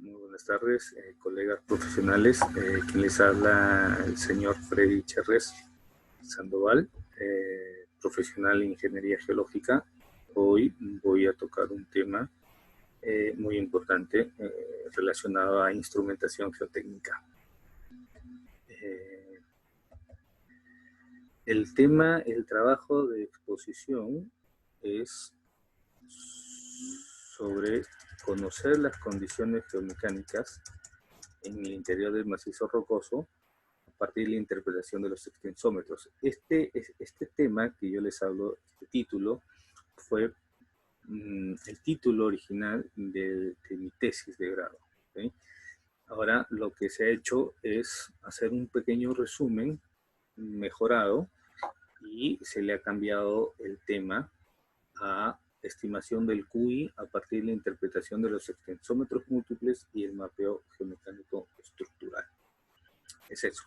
Muy buenas tardes, colegas profesionales. Quien les habla el señor Freddy Cherres Sandoval, profesional en Ingeniería Geológica. Hoy voy a tocar un tema muy importante relacionado a instrumentación geotécnica. El trabajo de exposición es sobre conocer las condiciones geomecánicas en el interior del macizo rocoso a partir de la interpretación de los extensómetros. Este tema que yo les hablo, este título, fue el título original de mi tesis de grado. ¿Sí? Ahora lo que se ha hecho es hacer un pequeño resumen mejorado y se le ha cambiado el tema a estimación del QI a partir de la interpretación de los extensómetros múltiples y el mapeo geomecánico estructural. Es eso.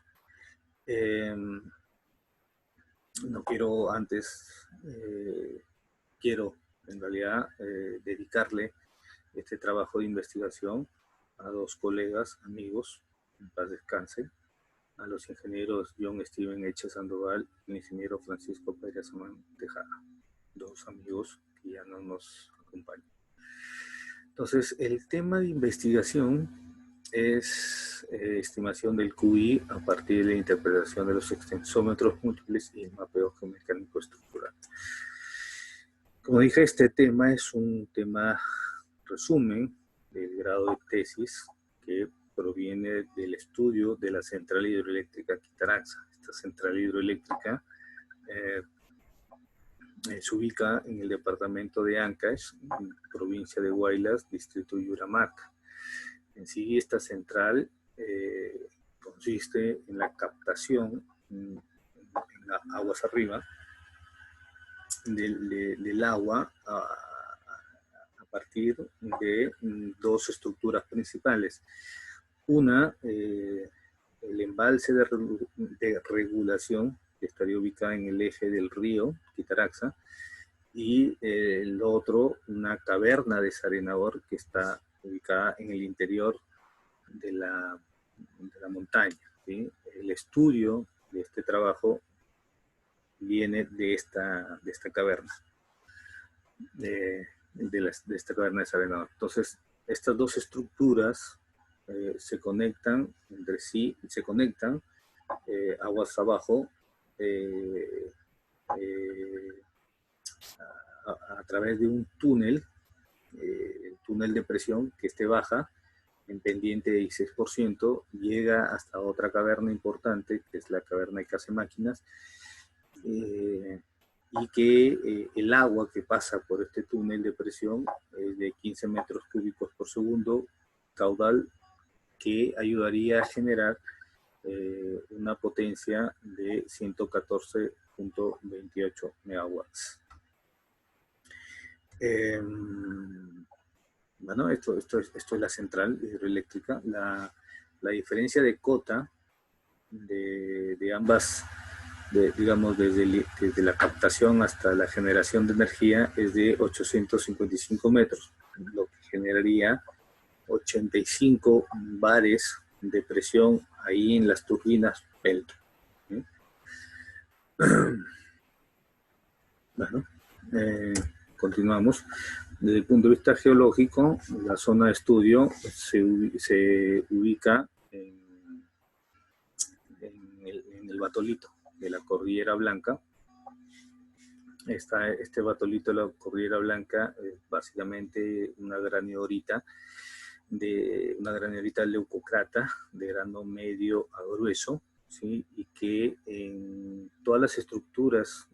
No quiero antes, quiero en realidad dedicarle este trabajo de investigación a dos colegas, amigos, en paz descanse, a los ingenieros John Steven Eche Sandoval y el ingeniero Francisco Pérez Amán Tejada, dos amigos que ya no nos acompañan. Entonces, el tema de investigación es estimación del QI a partir de la interpretación de los extensómetros múltiples y el mapeo geomecánico estructural. Como dije, este tema es un tema resumen del grado de tesis que proviene del estudio de la central hidroeléctrica Quitaraxa. Esta central hidroeléctrica se ubica en el departamento de Ancash, provincia de Huaylas, distrito de Yuramarca. En sí, esta central consiste en la captación en las aguas arriba del agua a partir de dos estructuras principales. Una, el embalse de regulación, que estaría ubicada en el eje del río Quitaraxa, y el otro, una caverna desarenador que está ubicada en el interior de la montaña. ¿Sí? El estudio de este trabajo viene de esta caverna, de esta caverna desarenador. Entonces, estas dos estructuras se conectan entre sí, se conectan aguas abajo a través de un túnel, el túnel de presión que baja en pendiente de 16%, llega hasta otra caverna importante, que es la caverna de Casemáquinas, y que el agua que pasa por este túnel de presión es de 15 metros cúbicos por segundo, caudal que ayudaría a generar una potencia de 114.28 megawatts. Bueno, esto es la central hidroeléctrica. La diferencia de cota de ambas, digamos, desde la captación hasta la generación de energía es de 855 metros, lo que generaría 85 bares de presión ahí en las turbinas Pelto. ¿Sí? Bueno, continuamos. Desde el punto de vista geológico, la zona de estudio se ubica en el batolito de la Cordillera Blanca. Este batolito de la Cordillera Blanca es básicamente una granulorita leucocrata de grano medio a grueso, ¿sí? Y que en todas las estructuras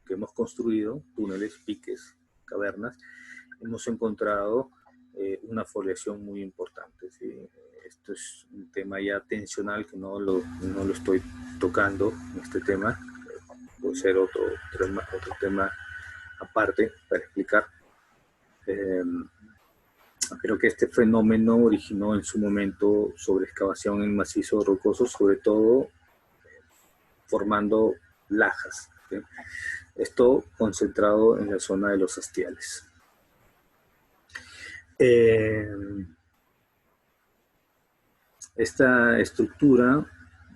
que hemos construido, túneles, piques, cavernas, hemos encontrado una foliación muy importante, ¿sí? Esto es un tema ya tensional que no lo estoy tocando en este tema, puede ser otro tema aparte para explicar. Creo que este fenómeno originó en su momento sobre excavación en macizo rocoso, sobre todo formando lajas, ¿sí? Esto concentrado en la zona de los hastiales. Esta estructura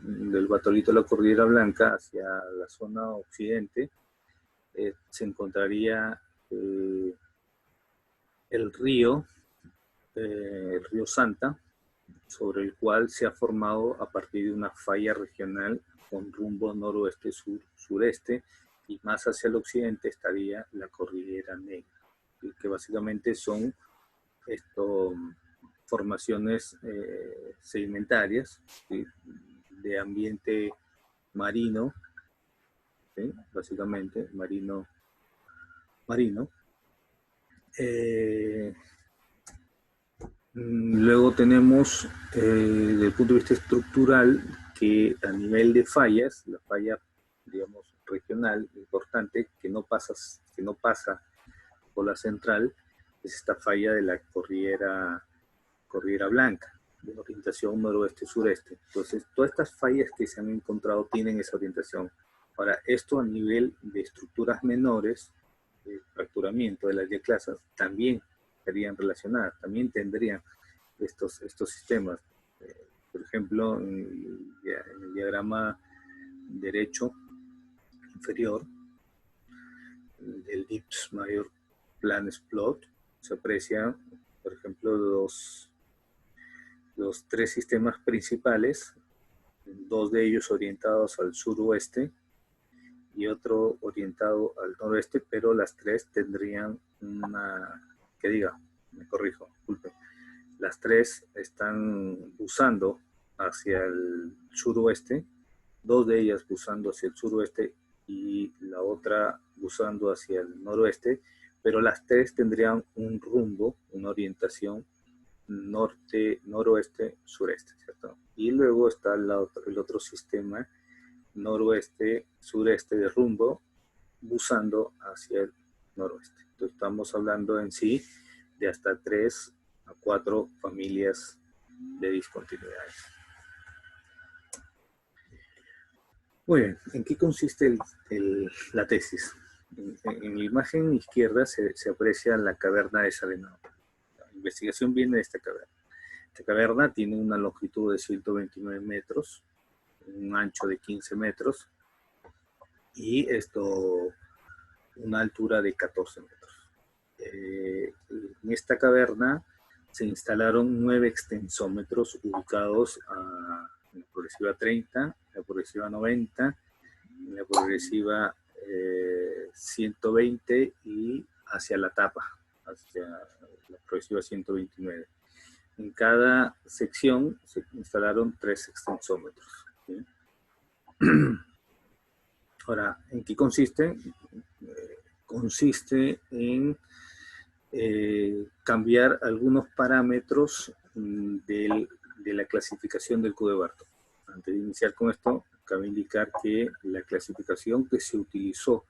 del batolito de la Cordillera Blanca hacia la zona occidente se encontraría el río Santa, sobre el cual se ha formado a partir de una falla regional con rumbo noroeste-sureste, y más hacia el occidente estaría la Cordillera Negra, que básicamente son formaciones sedimentarias, ¿sí?, de ambiente marino, ¿sí?, básicamente marino. Luego tenemos, desde el punto de vista estructural, que a nivel de fallas, la falla, digamos, regional importante, que no pasa por la central, es esta falla de la Cordillera Blanca, de orientación noroeste-sureste. Entonces, todas estas fallas que se han encontrado tienen esa orientación. Ahora, esto a nivel de estructuras menores, de fracturamiento de las diaclasas, también estarían relacionadas, también tendrían estos sistemas. Por ejemplo, en el diagrama derecho inferior del Gibbs Major Planes Plot se aprecia, por ejemplo, los tres sistemas principales, dos de ellos orientados al suroeste y otro orientado al noroeste, pero las tres tendrían las tres están buzando hacia el suroeste, dos de ellas buzando hacia el suroeste y la otra buzando hacia el noroeste, pero las tres tendrían un rumbo, una orientación norte, noroeste, sureste, ¿cierto? Y luego está el otro sistema noroeste, sureste de rumbo, buzando hacia el noroeste. Entonces estamos hablando en sí de hasta 3 a 4 familias de discontinuidades. Muy bien, ¿en qué consiste la tesis? En la imagen izquierda se aprecia la caverna de Salenado. La investigación viene de esta caverna. Esta caverna tiene una longitud de 129 metros, un ancho de 15 metros y una altura de 14 metros. En esta caverna se instalaron 9 extensómetros ubicados en la progresiva 30, en la progresiva 90, en la progresiva 120 y hacia la tapa, hacia la progresiva 129. En cada sección se instalaron 3 extensómetros, ¿sí? Ahora, ¿en qué consiste? Consiste en cambiar algunos parámetros de la clasificación del Q de Barton. Antes de iniciar con esto, cabe indicar que la clasificación que se utilizó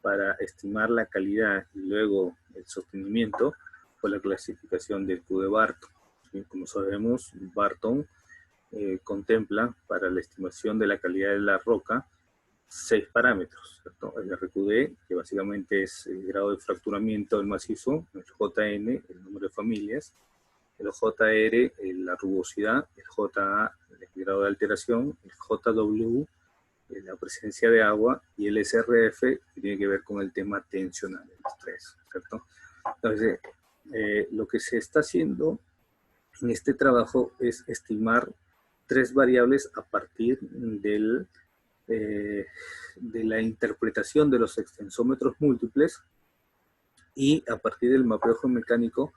para estimar la calidad y luego el sostenimiento fue la clasificación del Q de Barton. ¿Sí? Como sabemos, Barton contempla para la estimación de la calidad de la roca 6 parámetros, ¿cierto? El RQD, que básicamente es el grado de fracturamiento del macizo, el JN, el número de familias, el JR, la rugosidad, el JA, el grado de alteración, el JW, la presencia de agua, y el SRF, que tiene que ver con el tema tensional, el estrés, ¿cierto? Entonces, lo que se está haciendo en este trabajo es estimar 3 variables a partir de la interpretación de los extensómetros múltiples y a partir del mapeo geomecánico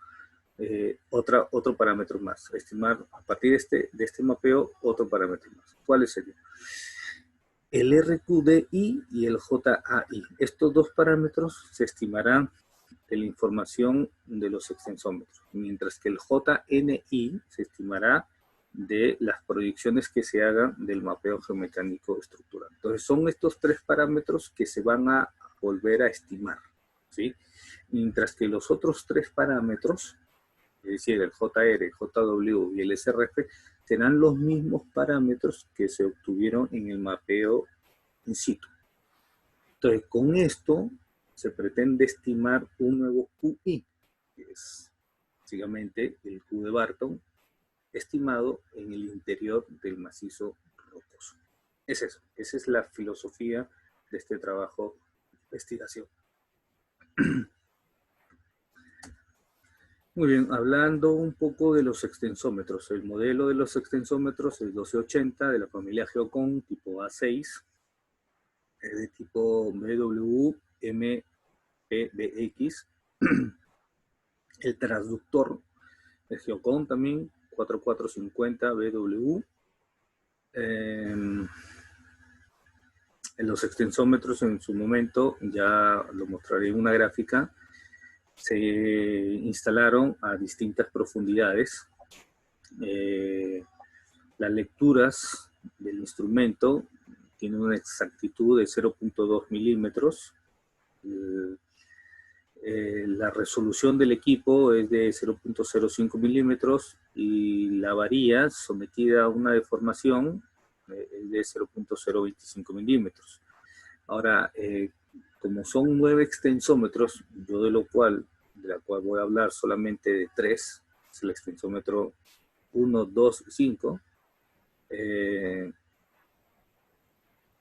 otro parámetro más. Estimar a partir de este mapeo otro parámetro más. ¿Cuáles serían? El RQDI y el JAI. Estos dos parámetros se estimarán de la información de los extensómetros, mientras que el JNI se estimará de las proyecciones que se hagan del mapeo geomecánico estructural. Entonces son estos 3 parámetros que se van a volver a estimar, ¿sí? Mientras que los otros 3 parámetros, es decir, el JR, JW y el SRF, serán los mismos parámetros que se obtuvieron en el mapeo in situ. Entonces con esto se pretende estimar un nuevo QI, que es básicamente el Q de Barton, estimado en el interior del macizo rocoso. Es eso, esa es la filosofía de este trabajo de investigación. Muy bien, hablando un poco de los extensómetros. El modelo de los extensómetros es 1280 de la familia Geocon tipo A6, de tipo BWMPBX. El transductor de Geocon también, 4450 BW. Los extensómetros en su momento, ya lo mostraré en una gráfica, se instalaron a distintas profundidades. Las lecturas del instrumento tienen una exactitud de 0.2 milímetros. La resolución del equipo es de 0.05 milímetros y la varilla sometida a una deformación es de 0.025 milímetros. Ahora, como son 9 extensómetros, yo de la cual voy a hablar solamente de 3, es el extensómetro 1, 2 y 5,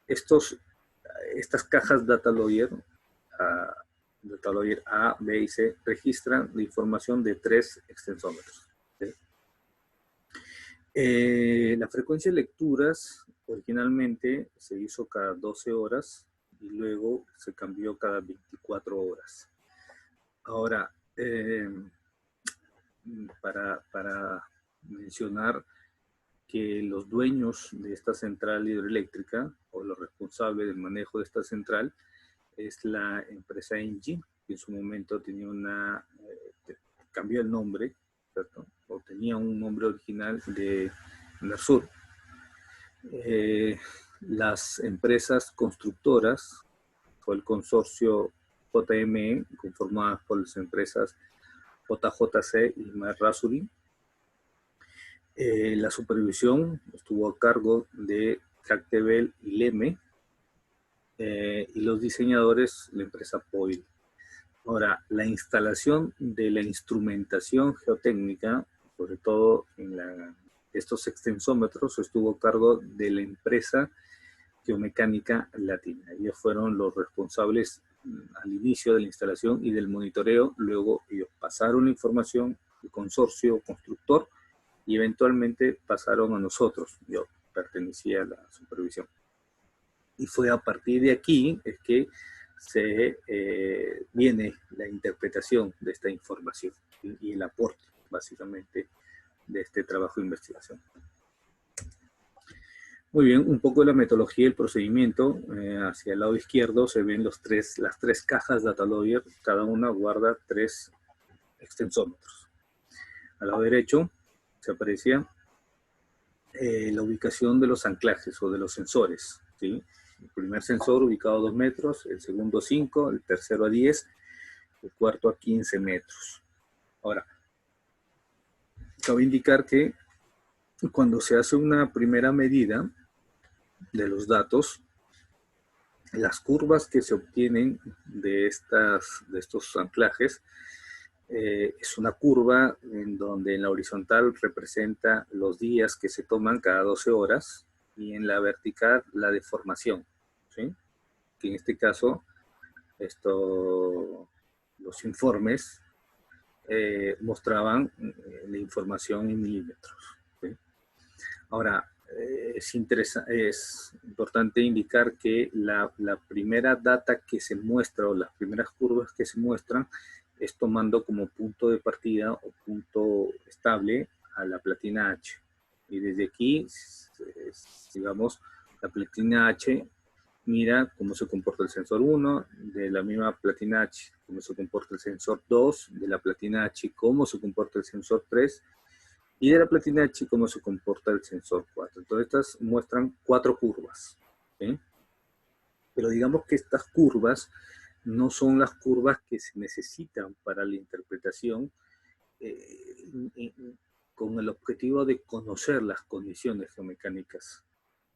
estas cajas Data Logger A, B y C registran la información de 3 extensómetros. ¿Sí? La frecuencia de lecturas originalmente se hizo cada 12 horas y luego se cambió cada 24 horas. Ahora, para mencionar que los dueños de esta central hidroeléctrica o los responsables del manejo de esta central es la empresa Engie, que en su momento tenía cambió el nombre, ¿cierto? O tenía un nombre original de Mersur. Las empresas constructoras fue el consorcio JME, conformadas por las empresas JJC y Merrasuri. La supervisión estuvo a cargo de Tractebel y Leme, y los diseñadores, la empresa POIL. Ahora, la instalación de la instrumentación geotécnica, sobre todo en estos extensómetros, estuvo a cargo de la empresa Geomecánica Latina. Ellos fueron los responsables al inicio de la instalación y del monitoreo. Luego ellos pasaron la información al consorcio constructor y eventualmente pasaron a nosotros. Yo pertenecía a la supervisión. Y fue a partir de aquí es que viene la interpretación de esta información y el aporte, básicamente, de este trabajo de investigación. Muy bien, un poco de la metodología y el procedimiento. Hacia el lado izquierdo se ven las tres cajas Data Logger, cada una guarda 3 extensómetros. Al lado derecho se aprecia la ubicación de los anclajes o de los sensores, ¿sí? El primer sensor ubicado a 2 metros, el segundo 5, el tercero a 10, el cuarto a 15 metros. Ahora, cabe indicar que cuando se hace una primera medida de los datos, las curvas que se obtienen de estos anclajes es una curva en donde en la horizontal representa los días que se toman cada 12 horas y en la vertical la deformación, ¿sí? Que en este caso los informes mostraban la información en milímetros, ¿sí? Ahora, es importante indicar que la primera data que se muestra o las primeras curvas que se muestran es tomando como punto de partida o punto estable a la platina H. Y desde aquí, digamos, la platina H mira cómo se comporta el sensor 1, de la misma platina H, cómo se comporta el sensor 2, de la platina H, cómo se comporta el sensor 3, y de la platina H, cómo se comporta el sensor 4. Entonces, estas muestran 4 curvas, ¿sí? Pero digamos que estas curvas no son las curvas que se necesitan para la interpretación con el objetivo de conocer las condiciones geomecánicas,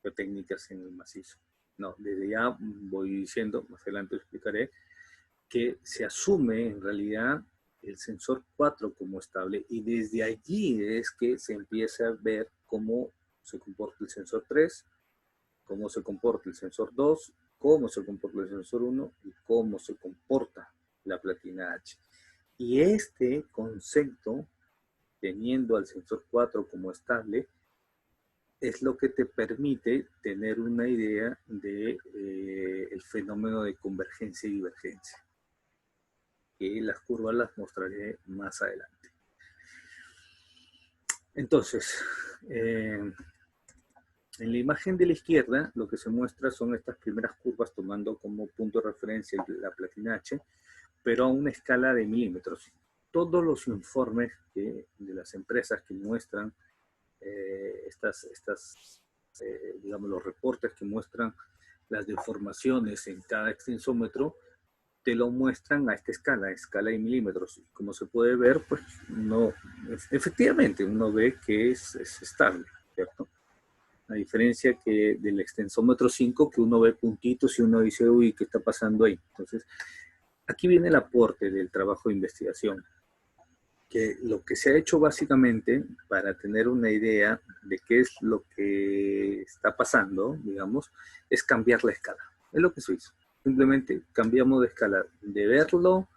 geotécnicas en el macizo. No, desde ya voy diciendo, más adelante explicaré, que se asume en realidad el sensor 4 como estable y desde allí es que se empieza a ver cómo se comporta el sensor 3, cómo se comporta el sensor 2, cómo se comporta el sensor 1 y cómo se comporta la platina H. Y este concepto, teniendo al sensor 4 como estable, es lo que te permite tener una idea de el fenómeno de convergencia y divergencia, que las curvas las mostraré más adelante. Entonces, en la imagen de la izquierda, lo que se muestra son estas primeras curvas tomando como punto de referencia la platina H, pero a una escala de milímetros. Todos los informes de las empresas que muestran digamos, los reportes que muestran las deformaciones en cada extensómetro, te lo muestran a esta escala de milímetros. Como se puede ver, pues no, efectivamente uno ve que es estable, ¿cierto? A diferencia que del extensómetro 5, que uno ve puntitos y uno dice, uy, ¿qué está pasando ahí? Entonces, aquí viene el aporte del trabajo de investigación, que lo que se ha hecho básicamente para tener una idea de qué es lo que está pasando, digamos, es cambiar la escala. Es lo que se hizo. Simplemente cambiamos de escala, de verlo,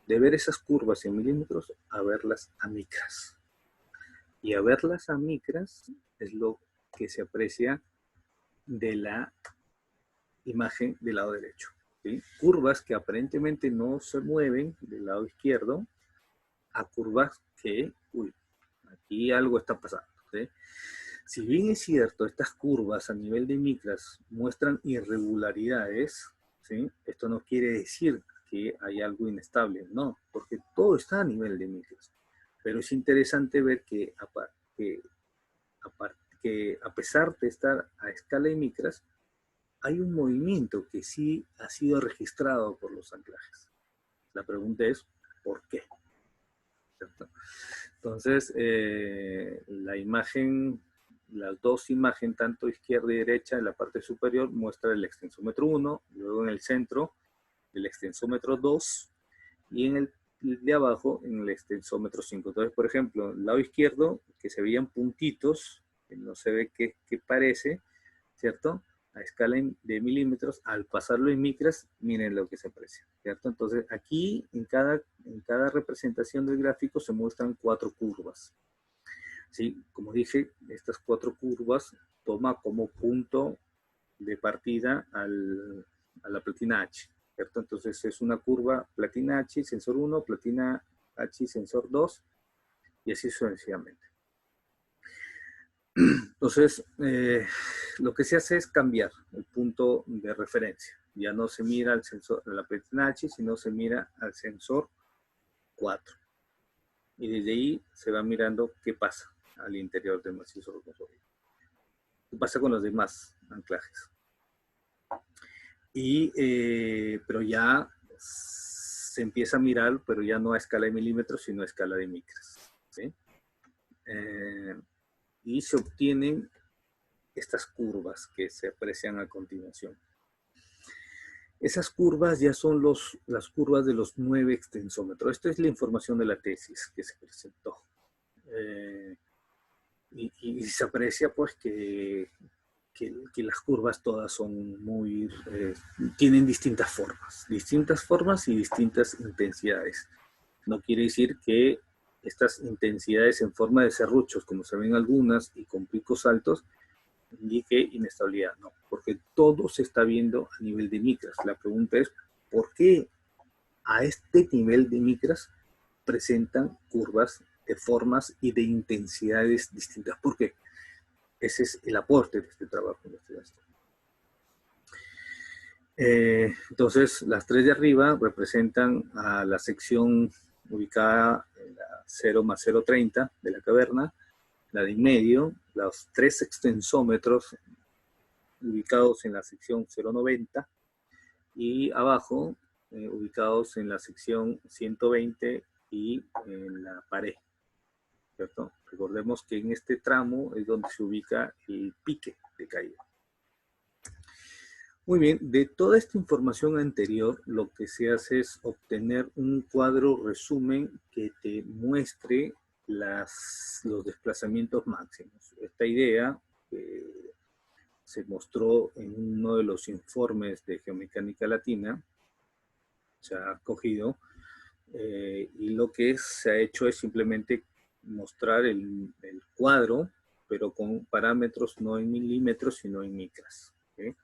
de ver esas curvas en milímetros, a verlas a micras. Y a verlas a micras es lo que se aprecia de la imagen del lado derecho, ¿sí? Curvas que aparentemente no se mueven del lado izquierdo a curvas que, uy, aquí algo está pasando, ¿sí? Si bien es cierto, estas curvas a nivel de micras muestran irregularidades, ¿sí? Esto no quiere decir que hay algo inestable, no, porque todo está a nivel de micras. Pero es interesante ver que a pesar de estar a escala de micras, hay un movimiento que sí ha sido registrado por los anclajes. La pregunta es, ¿por qué? ¿Cierto? Entonces, la imagen, las dos imágenes, tanto izquierda y derecha, en la parte superior, muestra el extensómetro 1, luego en el centro, el extensómetro 2, y en el de abajo, en el extensómetro 5. Entonces, por ejemplo, el lado izquierdo, que se veían puntitos, que no se ve qué parece, ¿cierto? A escala de milímetros, al pasarlo en micras, miren lo que se aprecia, ¿cierto? Entonces, aquí, en cada representación del gráfico, se muestran 4 curvas. ¿Sí? Como dije, estas 4 curvas toma como punto de partida a la platina H, ¿cierto? Entonces, es una curva platina H, sensor 1, platina H, sensor 2, y así sucesivamente. Entonces, lo que se hace es cambiar el punto de referencia. Ya no se mira al sensor de la platina H, sino se mira al sensor 4. Y desde ahí se va mirando qué pasa al interior del macizo rocoso. ¿Qué pasa con los demás anclajes? Pero ya se empieza a mirar, pero ya no a escala de milímetros, sino a escala de micras, ¿sí? Y se obtienen estas curvas que se aprecian a continuación. Esas curvas ya son las curvas de los 9 extensómetros. Esta es la información de la tesis que se presentó. Y se aprecia pues que las curvas todas son muy, tienen distintas formas y distintas intensidades. No quiere decir que estas intensidades en forma de serruchos, como se ven algunas, y con picos altos, indique inestabilidad, no, porque todo se está viendo a nivel de micras. La pregunta es, ¿por qué a este nivel de micras presentan curvas de formas y de intensidades distintas? ¿Por qué? Ese es el aporte de este trabajo de investigación. Entonces, las 3 de arriba representan a la sección ubicada en la 0 más 0,30 de la caverna, la de en medio, los 3 extensómetros ubicados en la sección 0,90 y abajo ubicados en la sección 120 y en la pared, ¿cierto? Recordemos que en este tramo es donde se ubica el pique de caída. Muy bien, de toda esta información anterior, lo que se hace es obtener un cuadro resumen que te muestre los desplazamientos máximos. Esta idea se mostró en uno de los informes de Geomecánica Latina, se ha cogido, y lo que se ha hecho es simplemente mostrar el cuadro, pero con parámetros no en milímetros, sino en micras. ¿Okay?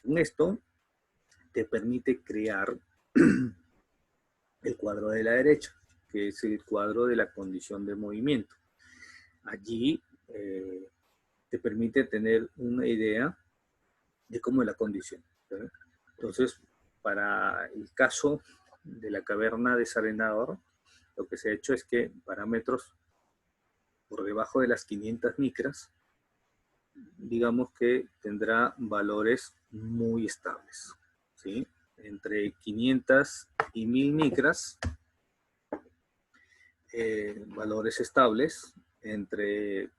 Con esto te permite crear el cuadro de la derecha, que es el cuadro de la condición de movimiento. Allí te permite tener una idea de cómo es la condición. ¿Sí? Entonces, para el caso de la caverna de Sarenador, lo que se ha hecho es que parámetros por debajo de las 500 micras, digamos que tendrá valores muy estables, ¿sí? Entre 500 y 1000 micras, valores estables. Entre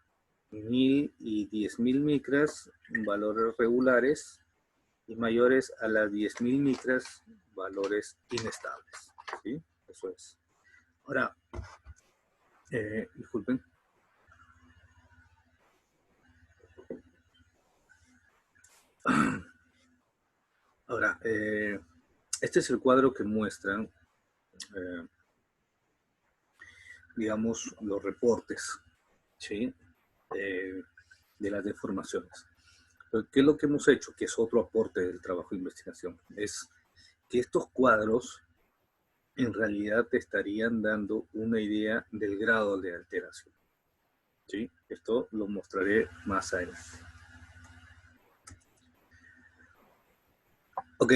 1000 y 10.000 micras, valores regulares, y mayores a las 10.000 micras, valores inestables, ¿sí? Eso es. Ahora, disculpen. Ahora, este es el cuadro que muestran, digamos, los reportes, ¿sí? De las deformaciones. Pero, ¿qué es lo que hemos hecho? Que es otro aporte del trabajo de investigación. Es que estos cuadros en realidad te estarían dando una idea del grado de alteración. ¿Sí? Esto lo mostraré más adelante. Ok,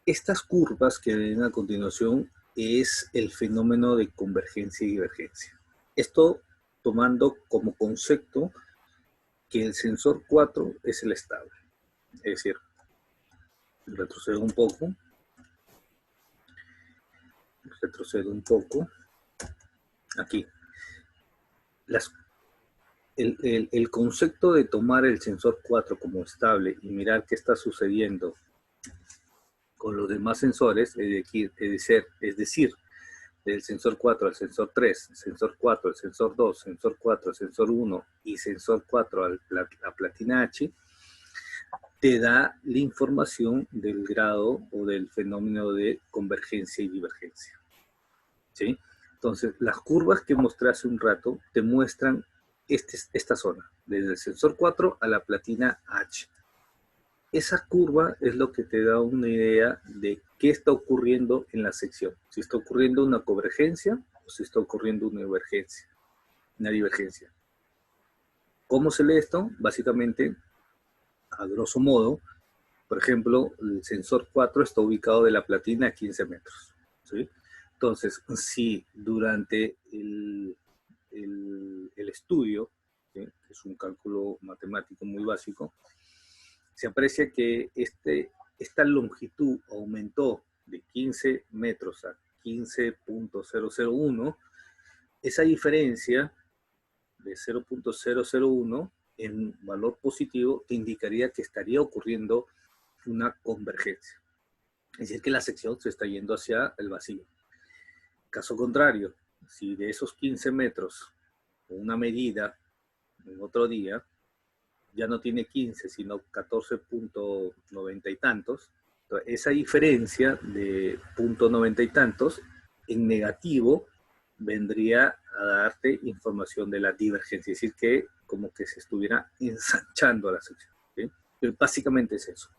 estas curvas que ven a continuación es el fenómeno de convergencia y divergencia. Esto tomando como concepto que el sensor 4 es el estable. Es decir, retrocedo un poco. Aquí. El concepto de tomar el sensor 4 como estable y mirar qué está sucediendo con los demás sensores, es decir, del sensor 4 al sensor 3, sensor 4 al sensor 2, sensor 4 al sensor 1 y sensor 4 a la platina H, te da la información del grado o del fenómeno de convergencia y divergencia. ¿Sí? Entonces, las curvas que mostré hace un rato te muestran esta zona, desde el sensor 4 a la platina H. Esa curva es lo que te da una idea de qué está ocurriendo en la sección. Si está ocurriendo una convergencia o si está ocurriendo una divergencia. ¿Cómo se lee esto? Básicamente, a grosso modo, por ejemplo, el sensor 4 está ubicado de la platina a 15 metros. ¿Sí? Entonces, si durante el estudio, ¿sí? Que es un cálculo matemático muy básico, se aprecia que esta longitud aumentó de 15 metros a 15.001, esa diferencia de 0.001 en valor positivo te indicaría que estaría ocurriendo una convergencia. Es decir, que la sección se está yendo hacia el vacío. Caso contrario, si de esos 15 metros, una medida en otro día, ya no tiene 15, sino 14.90 y tantos, entonces, esa diferencia de 0.90 y tantos, en negativo, vendría a darte información de la divergencia, es decir, que como que se estuviera ensanchando la sección. ¿Sí? Pero básicamente es eso.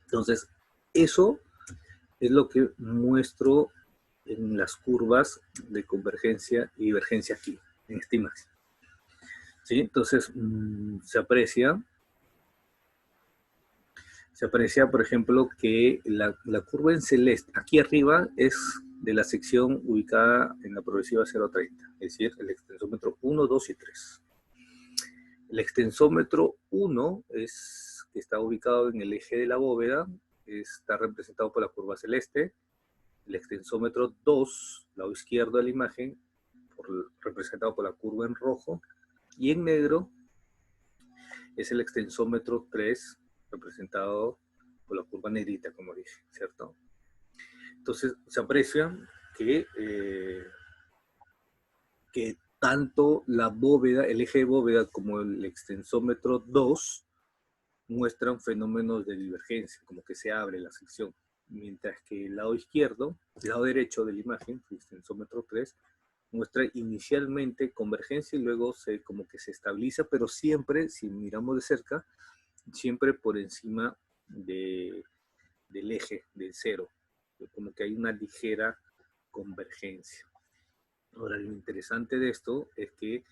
Entonces, eso es lo que muestro en las curvas de convergencia y divergencia aquí, en esta imagen. ¿Sí? Entonces, se aprecia, por ejemplo, que la curva en celeste, aquí arriba es de la sección ubicada en la progresiva 0.30, es decir, el extensómetro 1, 2 y 3. El extensómetro 1 que está ubicado en el eje de la bóveda, está representado por la curva celeste. El extensómetro 2, lado izquierdo de la imagen, representado por la curva en rojo, y en negro es el extensómetro 3, representado por la curva negrita, como dije, ¿cierto? Entonces, se aprecia que tanto la bóveda, el eje de bóveda, como el extensómetro 2 muestran fenómenos de divergencia, como que se abre la sección, mientras que el lado izquierdo, el lado derecho de la imagen, el extensómetro 3, muestra inicialmente convergencia y luego como que se estabiliza, pero siempre, si miramos de cerca, siempre por encima del eje, del cero, como que hay una ligera convergencia. Ahora, lo interesante de esto es que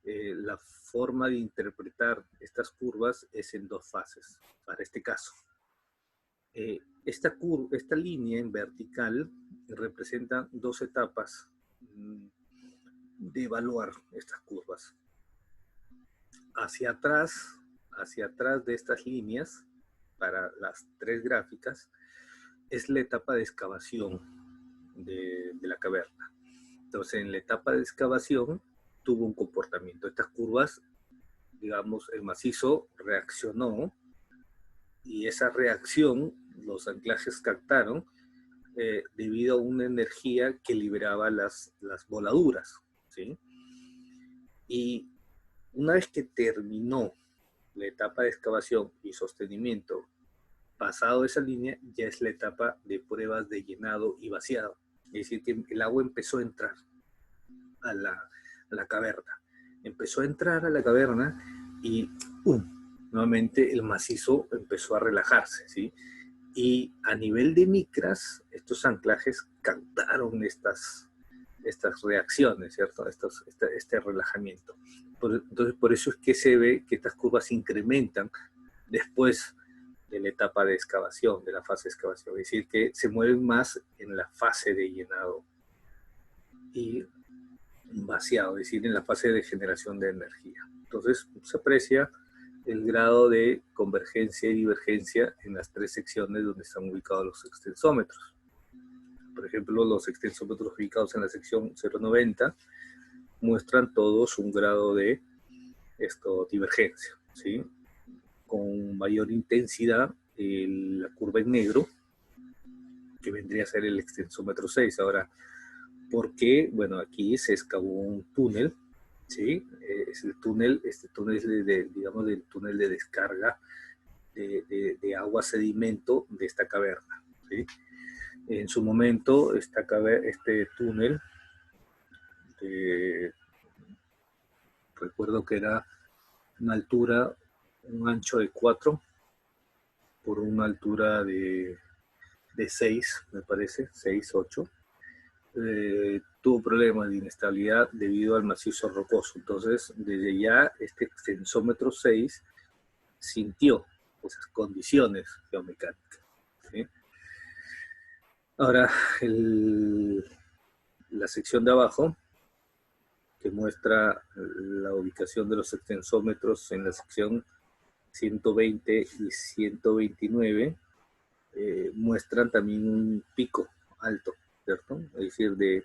la forma de interpretar estas curvas es en dos fases, para este caso. Esta línea en vertical representa dos etapas de evaluar estas curvas. Hacia atrás de estas líneas, para las tres gráficas, es la etapa de excavación de la caverna. Entonces, en la etapa de excavación tuvo un comportamiento. Estas curvas, digamos, el macizo reaccionó y esa reacción los anclajes captaron debido a una energía que liberaba las voladuras, ¿sí? Y una vez que terminó la etapa de excavación y sostenimiento, pasado esa línea, ya es la etapa de pruebas de llenado y vaciado. Es decir, que el agua empezó a entrar a la caverna. Empezó a entrar a la caverna y nuevamente el macizo empezó a relajarse, ¿sí? Y a nivel de micras, estos anclajes captaron estas reacciones, ¿cierto? Este relajamiento. Entonces, por eso es que se ve que estas curvas se incrementan después de la etapa de excavación, de la fase de excavación. Es decir, que se mueven más en la fase de llenado y vaciado, es decir, en la fase de generación de energía. Entonces, se aprecia el grado de convergencia y divergencia en las tres secciones donde están ubicados los extensómetros. Por ejemplo, los extensómetros ubicados en la sección 0,90 muestran todos un grado de divergencia, ¿sí? Con mayor intensidad la curva en negro, que vendría a ser el extensómetro 6. Ahora, ¿por qué? Bueno, aquí se excavó un túnel, ¿sí? Este túnel es digamos, del túnel de descarga de agua sedimento de esta caverna, ¿sí? En su momento, este túnel, recuerdo que era una altura, un ancho de 4 por una altura de 6, me parece, 6, 8. Tuvo problemas de inestabilidad debido al macizo rocoso. Entonces, desde ya, este extensómetro 6 sintió esas condiciones geomecánicas, ¿sí? Ahora, la sección de abajo, que muestra la ubicación de los extensómetros en la sección 120 y 129, muestran también un pico alto, ¿cierto? Es decir, de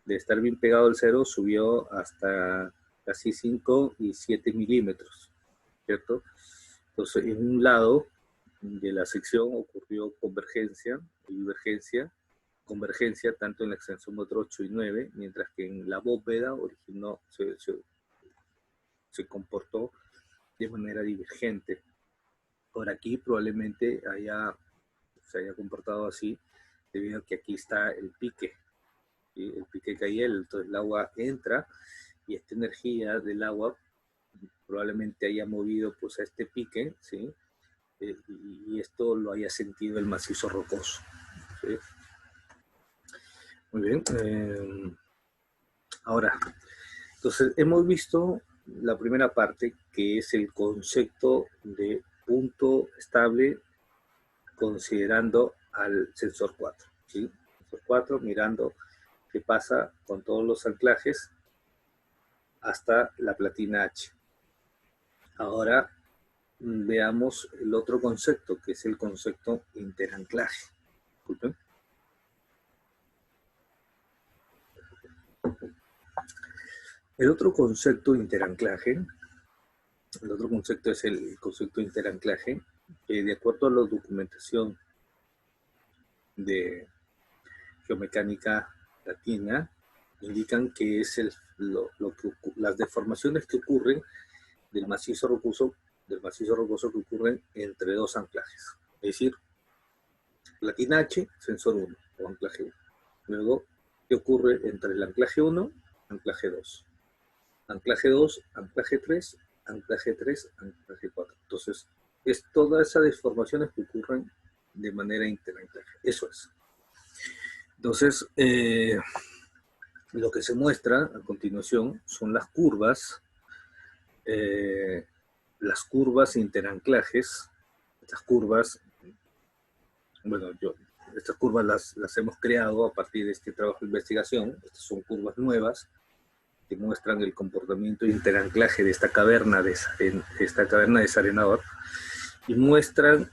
estar bien pegado al cero, subió hasta casi 5 y 7 milímetros, ¿cierto? Entonces, en un lado de la sección ocurrió convergencia y divergencia, convergencia tanto en el extensómetro 8 y 9, mientras que en la bóveda se comportó de manera divergente. Por aquí probablemente se haya comportado así, debido a que aquí está el pique, ¿sí? El pique Cayel. Entonces el agua entra y esta energía del agua probablemente haya movido pues a este pique, ¿sí? Y esto lo haya sentido el macizo rocoso, ¿sí? Muy bien. Ahora, entonces hemos visto la primera parte, que es el concepto de punto estable considerando al sensor 4, ¿sí? Sensor 4 mirando qué pasa con todos los anclajes hasta la platina H. Ahora veamos el otro concepto, que es el concepto interanclaje. Disculpen. El otro concepto de interanclaje El otro concepto es el concepto de interanclaje, que de acuerdo a la documentación de geomecánica latina, indican que es las deformaciones que ocurren del macizo rocoso que ocurren entre dos anclajes. Es decir, platina H, sensor 1 o anclaje 1. Luego, ¿qué ocurre entre el anclaje 1 y anclaje 2? Anclaje 2, anclaje 3, anclaje 3, anclaje 4. Entonces, es todas esas deformaciones que ocurren de manera interanclaje. Eso es. Entonces, lo que se muestra a continuación son las curvas interanclajes. Estas curvas, bueno, estas curvas las hemos creado a partir de este trabajo de investigación. Estas son curvas nuevas que muestran el comportamiento de interanclaje de esta caverna desarenador y muestran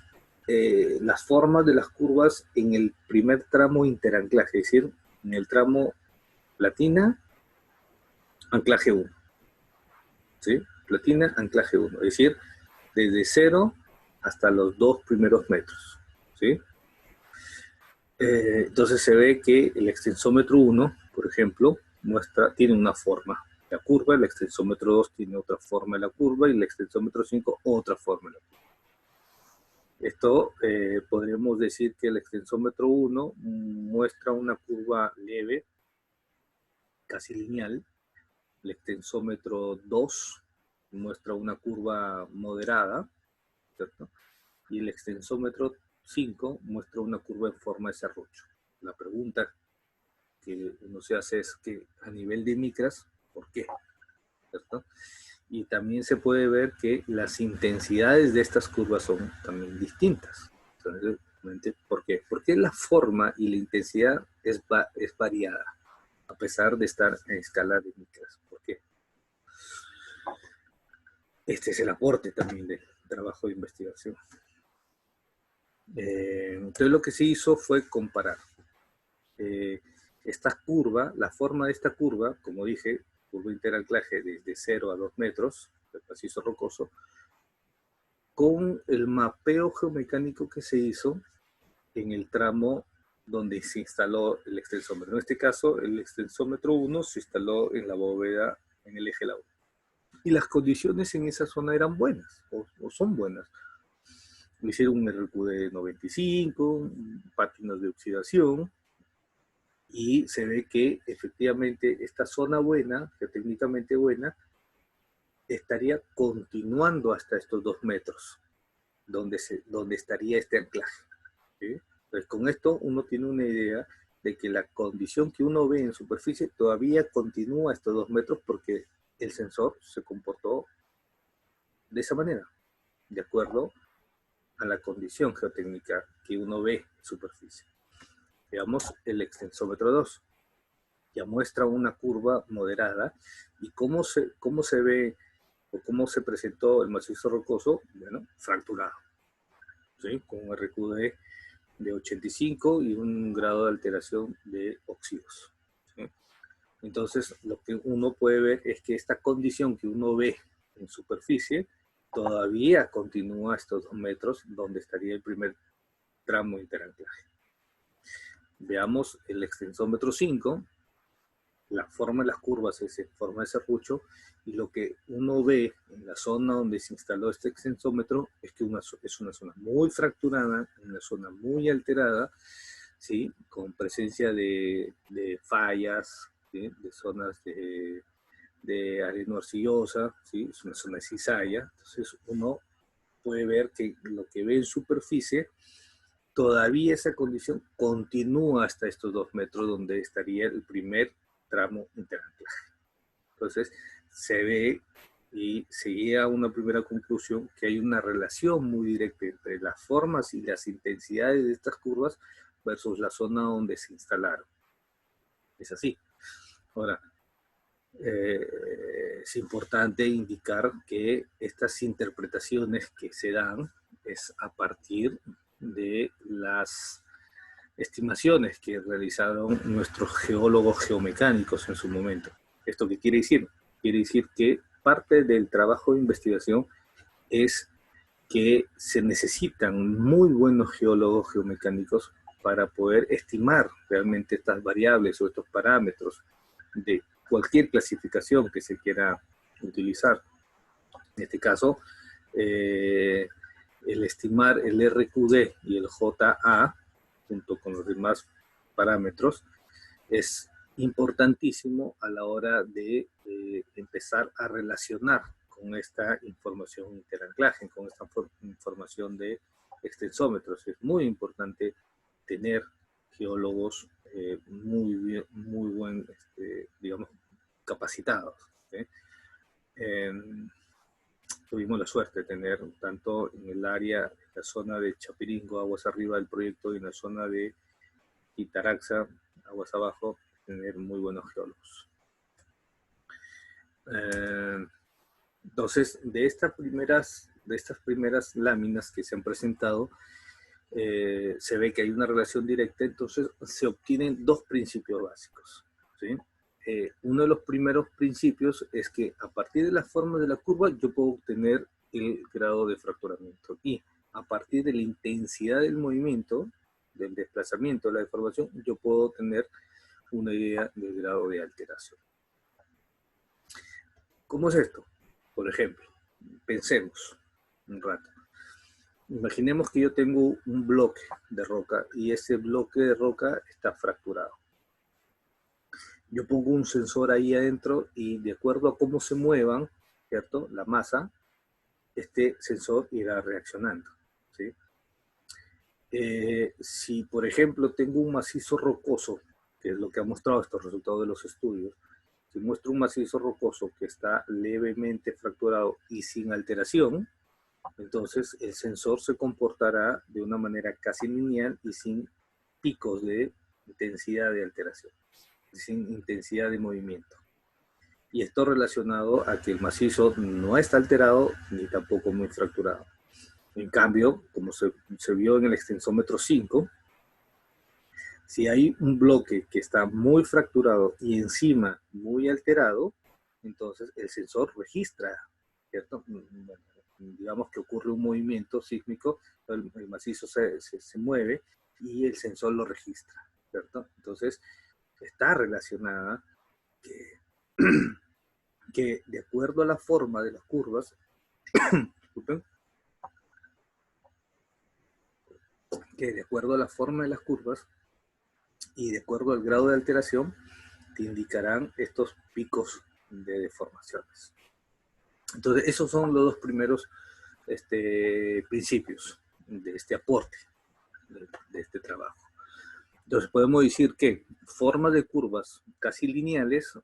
las formas de las curvas en el primer tramo interanclaje, es decir, en el tramo platina, anclaje 1. ¿Sí? Platina, anclaje 1. Es decir, desde 0 hasta los 2 primeros metros. ¿Sí? Entonces se ve que el extensómetro 1, por ejemplo, tiene una forma de la curva, el extensómetro 2 tiene otra forma de la curva y el extensómetro 5 otra forma de la curva. Esto podríamos decir que el extensómetro 1 muestra una curva leve, casi lineal. El extensómetro 2 muestra una curva moderada, ¿cierto? Y el extensómetro 5 muestra una curva en forma de serrucho. La pregunta que uno se hace es que a nivel de micras, ¿por qué? ¿Cierto? Y también se puede ver que las intensidades de estas curvas son también distintas. Entonces, ¿por qué? Porque la forma y la intensidad es variada, a pesar de estar en escala de micras. ¿Por qué? Este es el aporte también del trabajo de investigación. Entonces lo que se hizo fue comparar esta curva, la forma de esta curva, como dije, curva interanclaje desde 0 a 2 metros, del macizo rocoso, con el mapeo geomecánico que se hizo en el tramo donde se instaló el extensómetro. En este caso, el extensómetro 1 se instaló en la bóveda, en el eje laúd. Y las condiciones en esa zona eran buenas, o son buenas. Le hicieron un RQD 95, pátinas de oxidación, y se ve que efectivamente esta zona buena, geotécnicamente buena, estaría continuando hasta estos 2 metros, donde estaría este anclaje. ¿Sí? Entonces, con esto uno tiene una idea de que la condición que uno ve en superficie todavía continúa estos 2 metros porque el sensor se comportó de esa manera, de acuerdo a la condición geotécnica que uno ve en superficie. Veamos el extensómetro 2. Ya muestra una curva moderada. ¿Y cómo se ve o cómo se presentó el macizo rocoso? Bueno, fracturado, ¿sí? Con un RQD de 85 y un grado de alteración de óxidos. ¿Sí? Entonces, lo que uno puede ver es que esta condición que uno ve en superficie todavía continúa estos 2 metros donde estaría el primer tramo interanclaje. Veamos el extensómetro 5. La forma de las curvas es en forma de serrucho, y lo que uno ve en la zona donde se instaló este extensómetro es que es una zona muy fracturada, una zona muy alterada, ¿sí? Con presencia de fallas, ¿sí? De zonas de arena arcillosa, ¿sí? Es una zona de cizalla. Entonces uno puede ver que lo que ve en superficie, todavía esa condición continúa hasta estos 2 metros donde estaría el primer tramo interanclaje. Entonces se ve y se llega a una primera conclusión que hay una relación muy directa entre las formas y las intensidades de estas curvas versus la zona donde se instalaron. Es así. Ahora, es importante indicar que estas interpretaciones que se dan es a partir de las estimaciones que realizaron nuestros geólogos geomecánicos en su momento. ¿Esto qué quiere decir? Quiere decir que parte del trabajo de investigación es que se necesitan muy buenos geólogos geomecánicos para poder estimar realmente estas variables o estos parámetros de cualquier clasificación que se quiera utilizar. En este caso, el estimar el RQD y el JA, junto con los demás parámetros, es importantísimo a la hora de empezar a relacionar con esta información interanclaje, con esta información de extensómetros. Es muy importante tener geólogos muy buen, digamos, capacitados. ¿Sí? Tuvimos la suerte de tener tanto en el área, en la zona de Chapiringo, aguas arriba del proyecto, y en la zona de Itaraxa, aguas abajo, tener muy buenos geólogos. Entonces, de estas primeras láminas que se han presentado, se ve que hay una relación directa. Entonces se obtienen dos principios básicos, ¿sí? Uno de los primeros principios es que a partir de la forma de la curva yo puedo obtener el grado de fracturamiento, y a partir de la intensidad del movimiento, del desplazamiento, de la deformación, yo puedo tener una idea del grado de alteración. ¿Cómo es esto? Por ejemplo, pensemos un rato. Imaginemos que yo tengo un bloque de roca y ese bloque de roca está fracturado. Yo pongo un sensor ahí adentro y de acuerdo a cómo se muevan, ¿cierto?, la masa, este sensor irá reaccionando, ¿sí? Si, por ejemplo, tengo un macizo rocoso, que es lo que ha mostrado estos resultados de los estudios, si muestro un macizo rocoso que está levemente fracturado y sin alteración, entonces el sensor se comportará de una manera casi lineal y sin picos de intensidad de alteración, sin intensidad de movimiento. Y esto relacionado a que el macizo no está alterado ni tampoco muy fracturado. En cambio, como se vio en el extensómetro 5, si hay un bloque que está muy fracturado y encima muy alterado, entonces el sensor registra, ¿cierto? Digamos que ocurre un movimiento sísmico, el macizo se mueve y el sensor lo registra, ¿cierto? Entonces está relacionada que de acuerdo a la forma de las curvas, disculpen, que de acuerdo a la forma de las curvas y de acuerdo al grado de alteración, te indicarán estos picos de deformaciones. Entonces, esos son los dos primeros principios de este aporte, de este trabajo. Entonces, podemos decir que formas de curvas casi lineales,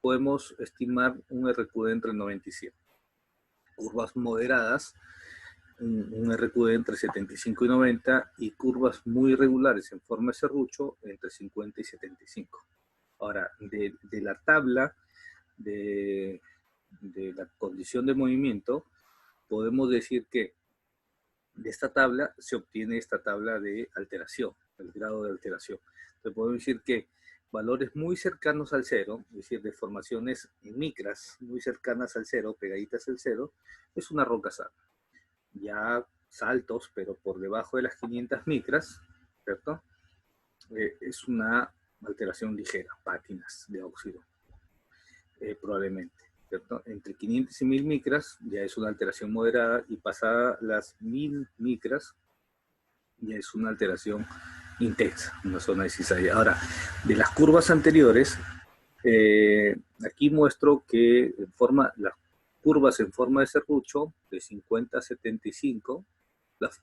podemos estimar un RQD entre 90 y 100. Curvas moderadas, un RQD entre 75 y 90, y curvas muy irregulares en forma de serrucho entre 50 y 75. Ahora, de la tabla de la condición de movimiento, podemos decir que de esta tabla se obtiene esta tabla de alteración, el grado de alteración. Entonces podemos decir que valores muy cercanos al cero, es decir, deformaciones en micras muy cercanas al cero, pegaditas al cero, es una roca sana. Ya saltos, pero por debajo de las 500 micras, ¿cierto? Es una alteración ligera, pátinas de óxido, probablemente, ¿cierto? Entre 500 y 1000 micras ya es una alteración moderada, y pasada las 1000 micras ya es una alteración intensa, una zona de cizalla. Ahora, de las curvas anteriores, aquí muestro que las curvas en forma de serrucho de 50 a 75,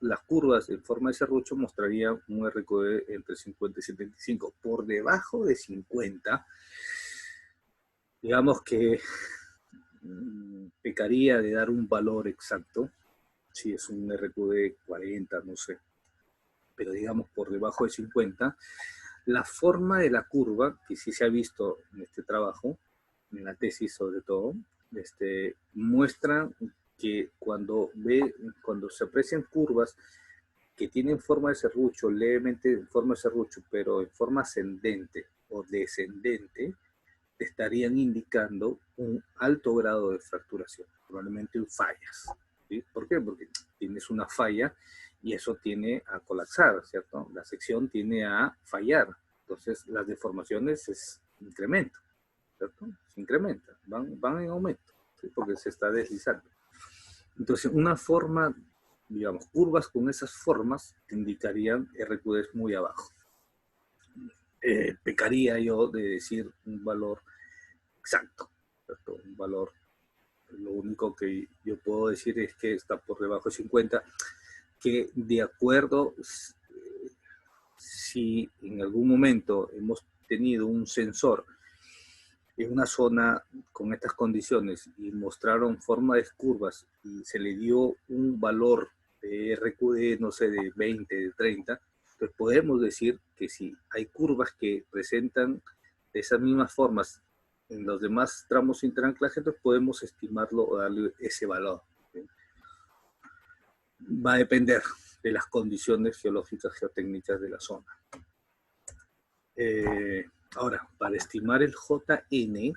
las curvas en forma de serrucho mostrarían un RQD entre 50 y 75. Por debajo de 50, digamos que pecaría de dar un valor exacto, si es un RQD 40, no sé, pero digamos por debajo de 50, la forma de la curva, que sí se ha visto en este trabajo, en la tesis sobre todo, muestra que cuando se aprecian curvas que tienen forma de serrucho, levemente en forma de serrucho, pero en forma ascendente o descendente, te estarían indicando un alto grado de fracturación. probablemente fallas. ¿Sí? ¿Por qué? Porque tienes una falla y eso tiene a colapsar, ¿cierto? La sección tiene a fallar. Entonces, las deformaciones es incremento, ¿cierto? Se incrementa, van en aumento, ¿sí? Porque se está deslizando. Entonces, una forma, digamos, curvas con esas formas te indicarían RQDs muy abajo. Pecaría yo de decir un valor exacto, ¿cierto? Un valor, lo único que yo puedo decir es que está por debajo de 50, que de acuerdo, si en algún momento hemos tenido un sensor en una zona con estas condiciones y mostraron forma de curvas y se le dio un valor de RQD, no sé, de 20, de 30, pues podemos decir que si hay curvas que presentan de esas mismas formas en los demás tramos interanclaje, entonces podemos estimarlo o darle ese valor. ¿Sí? Va a depender de las condiciones geológicas, geotécnicas de la zona. Ahora, para estimar el JNI,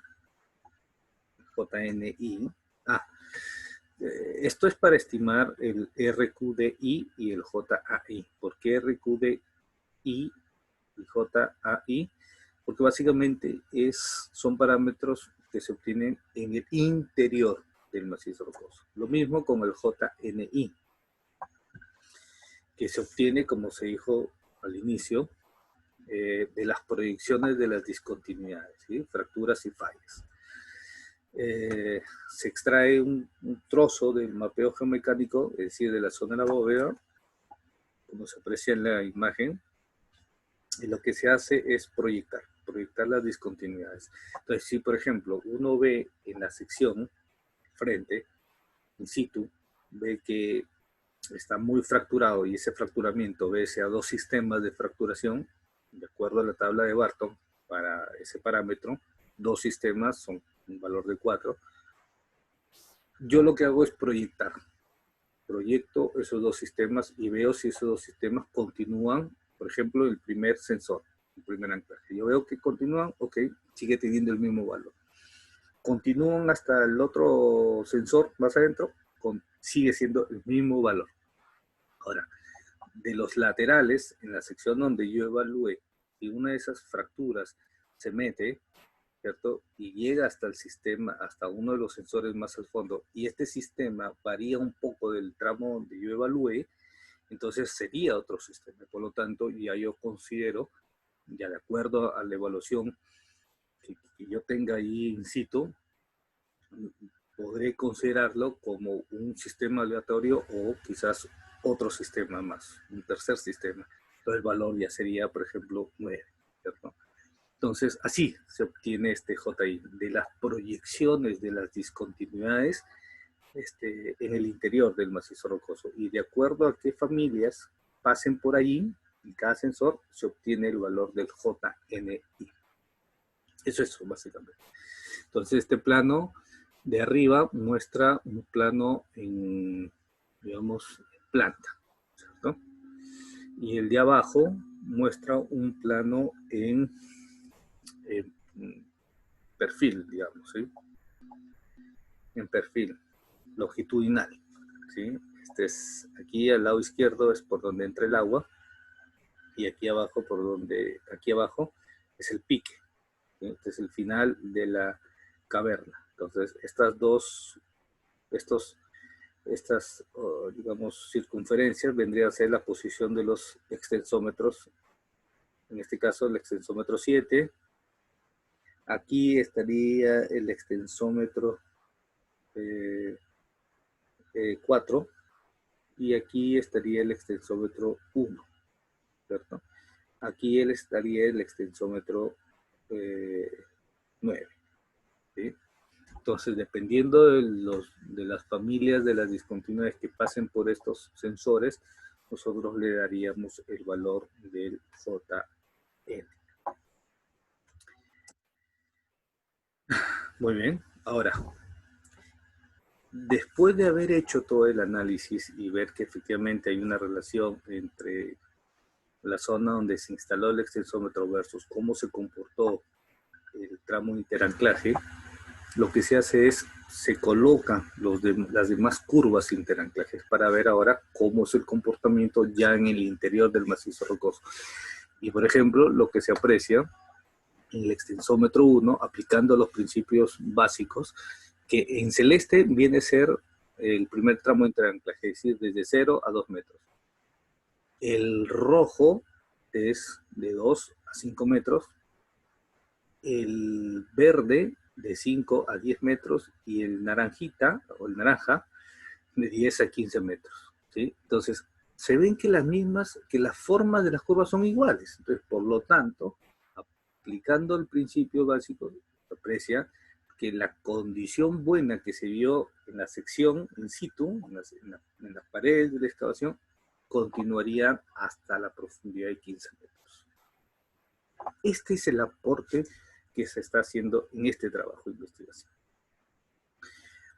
esto es para estimar el RQDI y el JAI. ¿Por qué RQDI y JAI? Porque básicamente son parámetros que se obtienen en el interior del macizo rocoso. Lo mismo con el JNI, que se obtiene, como se dijo al inicio, de las proyecciones de las discontinuidades, ¿sí? Fracturas y fallas. Se extrae un trozo del mapeo geomecánico, es decir, de la zona de la bóveda, como se aprecia en la imagen, y lo que se hace es proyectar las discontinuidades. Entonces, si por ejemplo uno ve en la sección frente, in situ, ve que está muy fracturado y ese fracturamiento obedece a dos sistemas de fracturación, de acuerdo a la tabla de Barton, para ese parámetro, dos sistemas son un valor de 4. Yo lo que hago es proyecto esos dos sistemas y veo si esos dos sistemas continúan, por ejemplo, el primer sensor, el primer anclaje. Yo veo que continúan, ok, sigue teniendo el mismo valor. Continúan hasta el otro sensor más adentro, sigue siendo el mismo valor. Ahora, de los laterales, en la sección donde yo evalué, si una de esas fracturas se mete, ¿cierto? Y llega hasta el sistema, hasta uno de los sensores más al fondo, y este sistema varía un poco del tramo donde yo evalué, entonces sería otro sistema. Por lo tanto, ya yo considero, ya de acuerdo a la evaluación que yo tenga ahí in situ, podré considerarlo como un sistema aleatorio o quizás otro sistema más, un tercer sistema. Entonces el valor ya sería, por ejemplo, 9, ¿cierto? Entonces, así se obtiene este JI, de las proyecciones de las discontinuidades en el interior del macizo rocoso. Y de acuerdo a qué familias pasen por ahí, en cada sensor, se obtiene el valor del JNI. Eso es básicamente. Entonces, este plano de arriba muestra un plano en, digamos, planta, ¿cierto? Y el de abajo muestra un plano en perfil, digamos, ¿sí? En perfil longitudinal, ¿sí? Aquí al lado izquierdo es por donde entra el agua y aquí abajo aquí abajo es el pique, ¿sí? Este es el final de la caverna. Entonces, estas, digamos, circunferencias vendrían a ser la posición de los extensómetros, en este caso el extensómetro 7. Aquí estaría el extensómetro 4 y aquí estaría el extensómetro 1, ¿cierto? Aquí estaría el extensómetro 9, ¿sí? Entonces, dependiendo de las familias de las discontinuidades que pasen por estos sensores, nosotros le daríamos el valor del JN. Muy bien, ahora, después de haber hecho todo el análisis y ver que efectivamente hay una relación entre la zona donde se instaló el extensómetro versus cómo se comportó el tramo interanclaje, lo que se hace es, se colocan las demás curvas interanclajes para ver ahora cómo es el comportamiento ya en el interior del macizo rocoso. Y por ejemplo, lo que se aprecia en el extensómetro 1, aplicando los principios básicos, que en celeste viene a ser el primer tramo interanclaje, es decir, desde 0 a 2 metros. El rojo es de 2 a 5 metros, el verde de 5 a 10 metros y el naranjita o el naranja de 10 a 15 metros, ¿sí? Entonces, se ven que las formas de las curvas son iguales. Entonces, por lo tanto, aplicando el principio básico, se aprecia que la condición buena que se vio en la sección in situ, en las paredes de la excavación, continuaría hasta la profundidad de 15 metros. Este es el aporte que se está haciendo en este trabajo de investigación.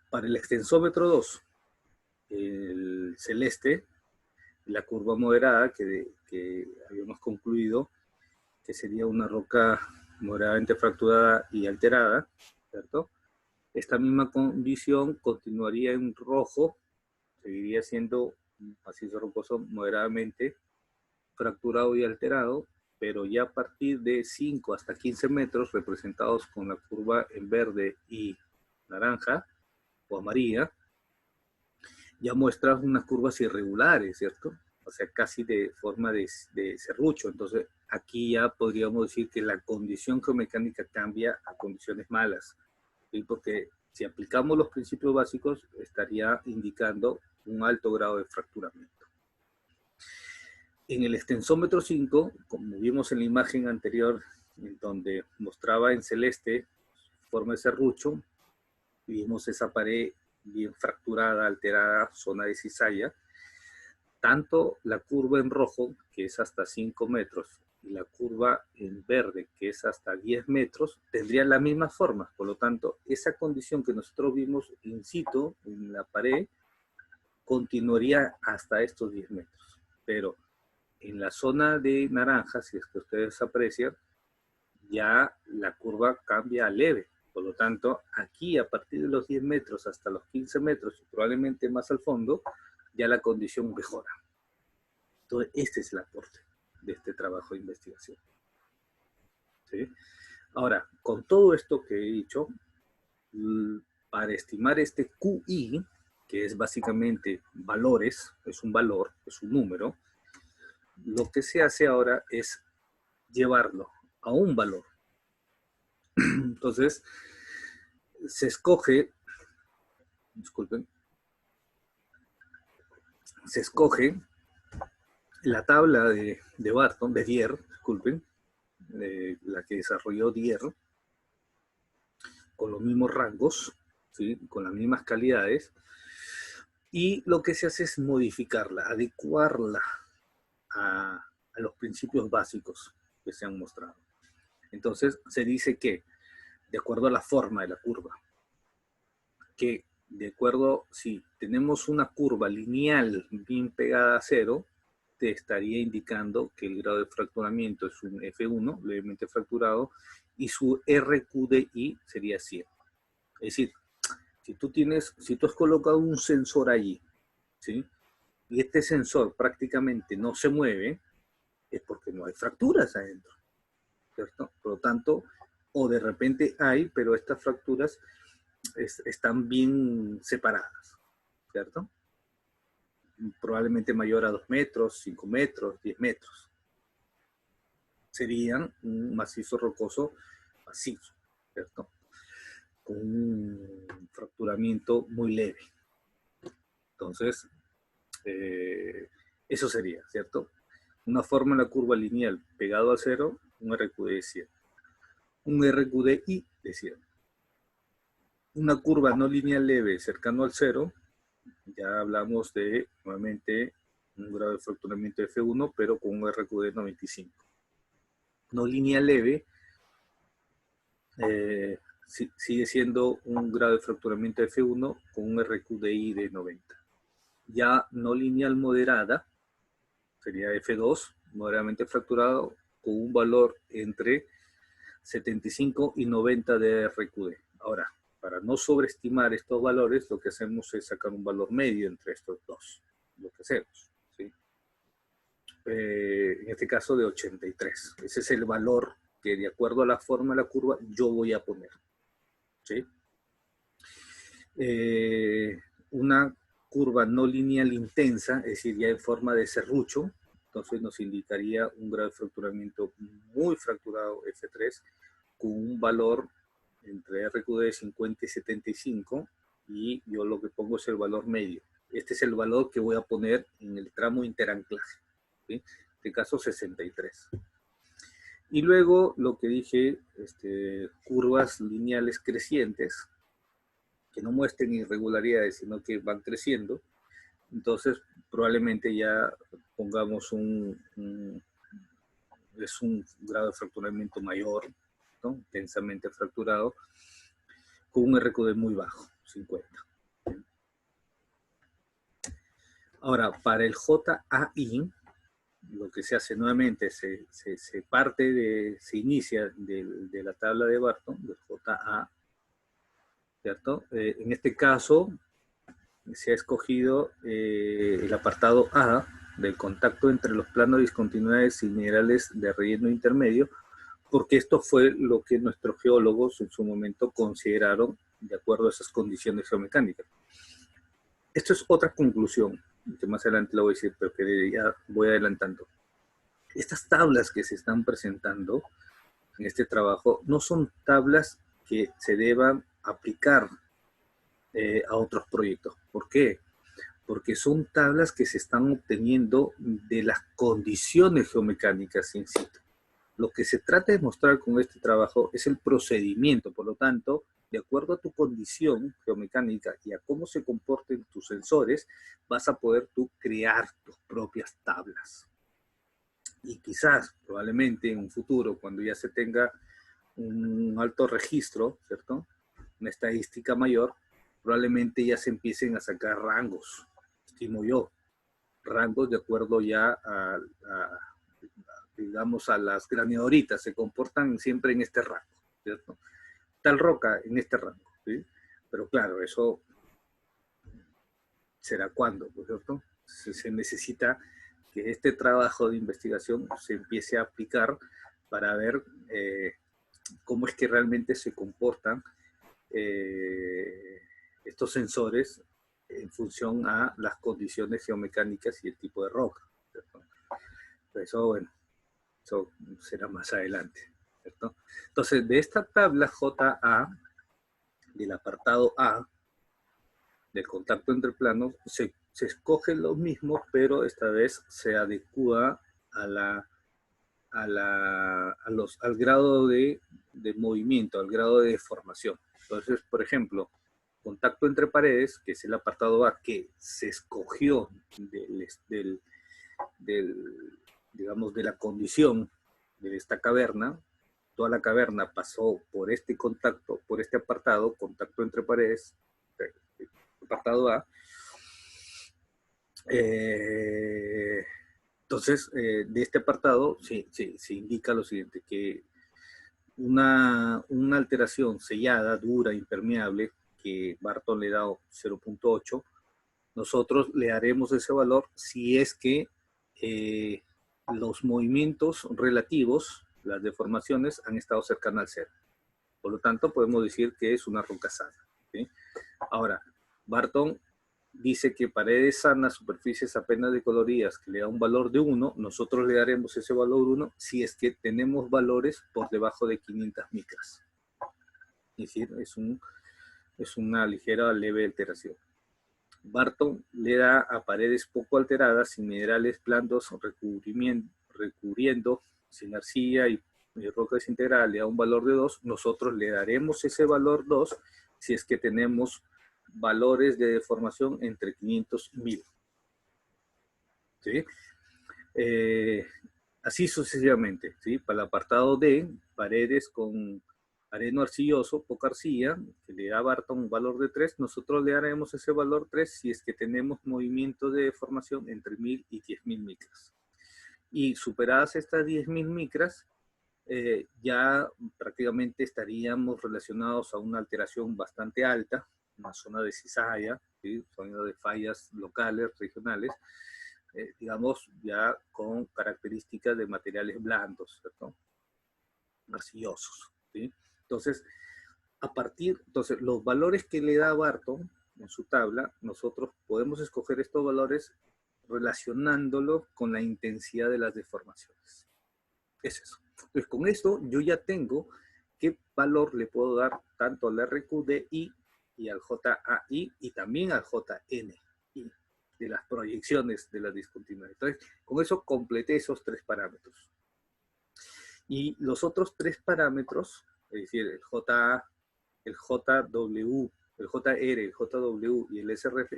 Para el extensómetro 2, el celeste, la curva moderada que habíamos concluido, que sería una roca moderadamente fracturada y alterada, ¿cierto? Esta misma condición continuaría en rojo, seguiría siendo un macizo rocoso moderadamente fracturado y alterado, pero ya a partir de 5 hasta 15 metros, representados con la curva en verde y naranja o amarilla, ya muestra unas curvas irregulares, ¿cierto? O sea, casi de forma de serrucho. Entonces, aquí ya podríamos decir que la condición geomecánica cambia a condiciones malas, ¿sí? Porque si aplicamos los principios básicos, estaría indicando un alto grado de fracturamiento. En el extensómetro 5, como vimos en la imagen anterior, en donde mostraba en celeste forma de serrucho, vimos esa pared bien fracturada, alterada, zona de cizalla. Tanto la curva en rojo, que es hasta 5 metros, y la curva en verde, que es hasta 10 metros, tendrían la misma forma. Por lo tanto, esa condición que nosotros vimos in situ, en la pared, continuaría hasta estos 10 metros. Pero en la zona de naranja, si es que ustedes aprecian, ya la curva cambia a leve. Por lo tanto, aquí a partir de los 10 metros hasta los 15 metros, y probablemente más al fondo, ya la condición mejora. Entonces, este es el aporte de este trabajo de investigación. ¿Sí? Ahora, con todo esto que he dicho, para estimar este QI, que es básicamente valores, es un valor, es un número, lo que se hace ahora es llevarlo a un valor. Entonces, se escoge, disculpen, se escoge la tabla de Barton, de Dier, disculpen, la que desarrolló Dier, con los mismos rangos, ¿sí? Con las mismas calidades, y lo que se hace es modificarla, adecuarla a los principios básicos que se han mostrado. Entonces, se dice que, de acuerdo a la forma de la curva, que de acuerdo, si tenemos una curva lineal bien pegada a cero, te estaría indicando que el grado de fracturamiento es un F1, levemente fracturado, y su RQDI sería 100. Es decir, si tú has colocado un sensor allí, ¿sí? Y este sensor prácticamente no se mueve, es porque no hay fracturas adentro, ¿cierto? Por lo tanto, o de repente hay, pero estas fracturas están bien separadas, ¿cierto? Probablemente mayor a 2 metros, 5 metros, 10 metros. Serían un macizo rocoso macizo, ¿cierto? Con un fracturamiento muy leve. Entonces, eso sería, ¿cierto? Una forma en la curva lineal pegado a cero, un RQD de 100. Un RQDI de 100. Una curva no lineal leve cercano al cero, ya hablamos de, nuevamente, un grado de fracturamiento F1, pero con un RQD de 95. No lineal leve, sigue siendo un grado de fracturamiento F1 con un RQDI de 90. Ya no lineal moderada, sería F2, moderadamente fracturado, con un valor entre 75 y 90 de RQD. Ahora, para no sobreestimar estos valores, lo que hacemos es sacar un valor medio entre estos dos. Lo que hacemos, ¿sí? En este caso de 83. Ese es el valor que de acuerdo a la forma de la curva yo voy a poner, ¿sí? Una curva no lineal intensa, es decir, ya en forma de serrucho, entonces nos indicaría un grado de fracturamiento muy fracturado F3 con un valor entre RQD de 50 y 75 y yo lo que pongo es el valor medio. Este es el valor que voy a poner en el tramo interanclaje, ¿sí? En este caso 63. Y luego lo que dije, curvas lineales crecientes, que no muestren irregularidades, sino que van creciendo. Entonces, probablemente ya pongamos un grado de fracturamiento mayor, ¿no? Intensamente fracturado, con un RQD muy bajo, 50. Ahora, para el JAI, lo que se hace nuevamente, se inicia de la tabla de Barton, del JA, ¿cierto? En este caso, se ha escogido el apartado A del contacto entre los planos de discontinuidades y minerales de relleno intermedio, porque esto fue lo que nuestros geólogos en su momento consideraron de acuerdo a esas condiciones geomecánicas. Esto es otra conclusión, que más adelante lo voy a decir, pero que ya voy adelantando. Estas tablas que se están presentando en este trabajo no son tablas que se deban aplicar a otros proyectos. ¿Por qué? Porque son tablas que se están obteniendo de las condiciones geomecánicas in situ. Lo que se trata de mostrar con este trabajo es el procedimiento, por lo tanto, de acuerdo a tu condición geomecánica y a cómo se comporten tus sensores, vas a poder tú crear tus propias tablas. Y quizás, probablemente en un futuro, cuando ya se tenga un alto registro, ¿cierto? Una estadística mayor, probablemente ya se empiecen a sacar rangos, estimo yo, rangos de acuerdo ya digamos, a las graniodoritas, se comportan siempre en este rango, ¿cierto? Tal roca en este rango, ¿sí? Pero claro, eso será cuando, ¿cierto? Se necesita que este trabajo de investigación se empiece a aplicar para ver cómo es que realmente se comportan estos sensores en función a las condiciones geomecánicas y el tipo de roca, ¿cierto? Eso, bueno, eso será más adelante, ¿cierto? Entonces, de esta tabla JA, del apartado A, del contacto entre planos, se escoge lo mismo, pero esta vez se adecua al grado de movimiento, al grado de deformación. Entonces, por ejemplo, contacto entre paredes, que es el apartado A que se escogió digamos, de la condición de esta caverna. Toda la caverna pasó por este contacto, por este apartado, contacto entre paredes, apartado A. Entonces, de este apartado se indica lo siguiente, que una alteración sellada, dura, impermeable, que Barton le da 0.8, nosotros le haremos ese valor si es que los movimientos relativos, las deformaciones, han estado cercanas al cero. Por lo tanto, podemos decir que es una roca sana, ¿sí? Ahora, Barton dice que paredes sanas, superficies apenas decoloridas, que le da un valor de 1, nosotros le daremos ese valor 1 si es que tenemos valores por debajo de 500 micras. Es decir, es una ligera leve alteración. Barton le da a paredes poco alteradas, sin minerales blandos recubriendo, sin arcilla y roca desintegrada, le da un valor de 2. Nosotros le daremos ese valor 2 si es que tenemos valores de deformación entre 500 y 1000. ¿Sí? Así sucesivamente, ¿sí? Para el apartado D, paredes con areno arcilloso, poca arcilla, que le da a Barton un valor de 3, nosotros le daremos ese valor 3 si es que tenemos movimiento de deformación entre 1000 y 10.000 micras. Y superadas estas 10.000 micras, ya prácticamente estaríamos relacionados a una alteración bastante alta, una zona de cizalla, ¿sí? Zona de fallas locales, regionales, digamos, ya con características de materiales blandos, ¿cierto? Arcillosos, ¿sí? Entonces, entonces, los valores que le da Barton en su tabla, nosotros podemos escoger estos valores relacionándolo con la intensidad de las deformaciones. Es eso. Entonces, con esto yo ya tengo qué valor le puedo dar tanto al RQDI y al JAI y también al JNI de las proyecciones de la discontinuidad. Entonces, con eso completé esos 3 parámetros. Y los otros 3 parámetros, es decir, el JA, el JW, el JR, el JW y el SRF,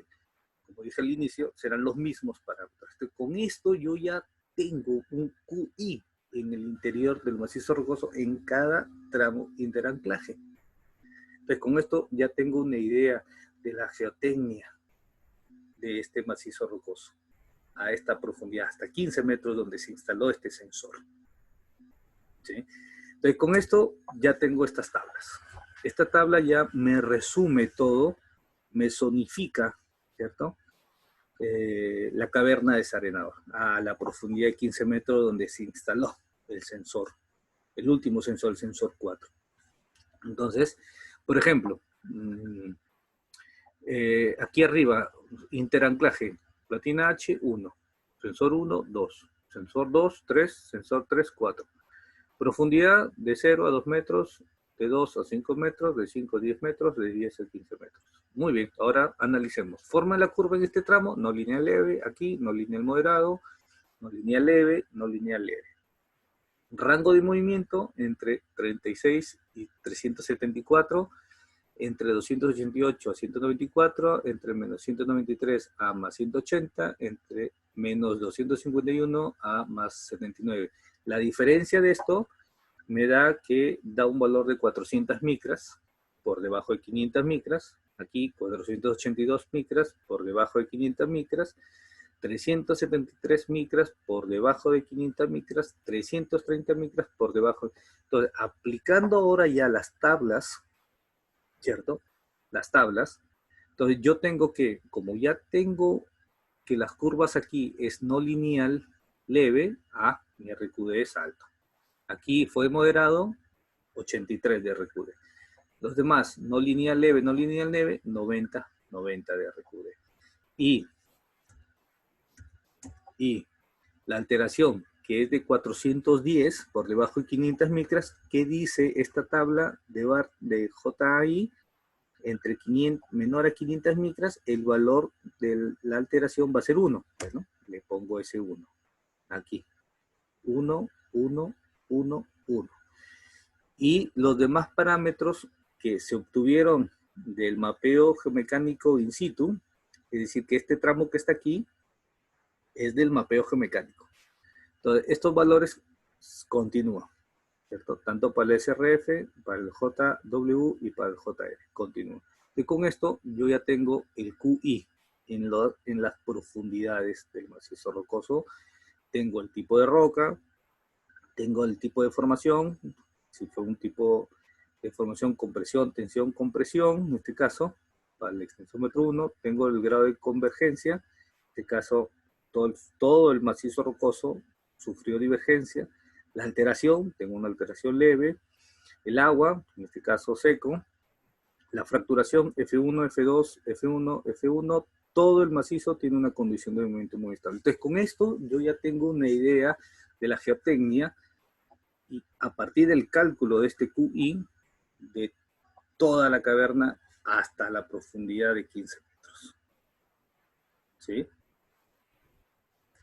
como dije al inicio, serán los mismos parámetros. Entonces, con esto yo ya tengo un QI en el interior del macizo rocoso en cada tramo interanclaje. Entonces, con esto ya tengo una idea de la geotecnia de este macizo rocoso a esta profundidad, hasta 15 metros donde se instaló este sensor. ¿Sí? Entonces, con esto ya tengo estas tablas. Esta tabla ya me resume todo, me zonifica, ¿cierto? La caverna desarenador a la profundidad de 15 metros donde se instaló el sensor, el último sensor, el sensor 4. Entonces, por ejemplo, aquí arriba, interanclaje, platina H, 1, sensor 1, 2, sensor 2, 3, sensor 3, 4. Profundidad de 0 a 2 metros, de 2 a 5 metros, de 5 a 10 metros, de 10 a 15 metros. Muy bien, ahora analicemos. Forma de la curva en este tramo, no lineal leve, aquí, no lineal moderado, no lineal leve, no lineal leve. Rango de movimiento entre 36 y 374, entre 288 a 194, entre menos 193 a más 180, entre menos 251 a más 79. La diferencia de esto me da que da un valor de 400 micras por debajo de 500 micras, aquí 482 micras por debajo de 500 micras, 373 micras por debajo de 500 micras, 330 micras por debajo. Entonces, aplicando ahora ya las tablas, ¿cierto? Las tablas. Entonces yo tengo que, como ya tengo que las curvas aquí es no lineal leve, mi RQD es alto. Aquí fue moderado, 83 de RQD. Los demás, no lineal leve, 90, 90 de RQD. Y la alteración, que es de 410 por debajo de 500 micras, ¿qué dice esta tabla de JAI? Entre 500, menor a 500 micras, el valor de la alteración va a ser 1. Bueno, le pongo ese 1 aquí. 1, 1, 1, 1. Y los demás parámetros que se obtuvieron del mapeo geomecánico in situ, es decir, que este tramo que está aquí es del mapeo geomecánico. Entonces, estos valores continúan, ¿cierto? Tanto para el SRF, para el JW y para el JR, continúan. Y con esto yo ya tengo el QI en las profundidades del macizo rocoso. Tengo el tipo de roca, tengo el tipo de formación, si fue un tipo de formación compresión, tensión, compresión, en este caso, para el extensómetro 1, tengo el grado de convergencia, en este caso, todo el macizo rocoso sufrió divergencia. La alteración, tengo una alteración leve, el agua, en este caso seco, la fracturación F1, F2, F1, F1, todo el macizo tiene una condición de movimiento muy estable. Entonces, con esto yo ya tengo una idea de la geotecnia y a partir del cálculo de este QI, de toda la caverna hasta la profundidad de 15 metros. ¿Sí?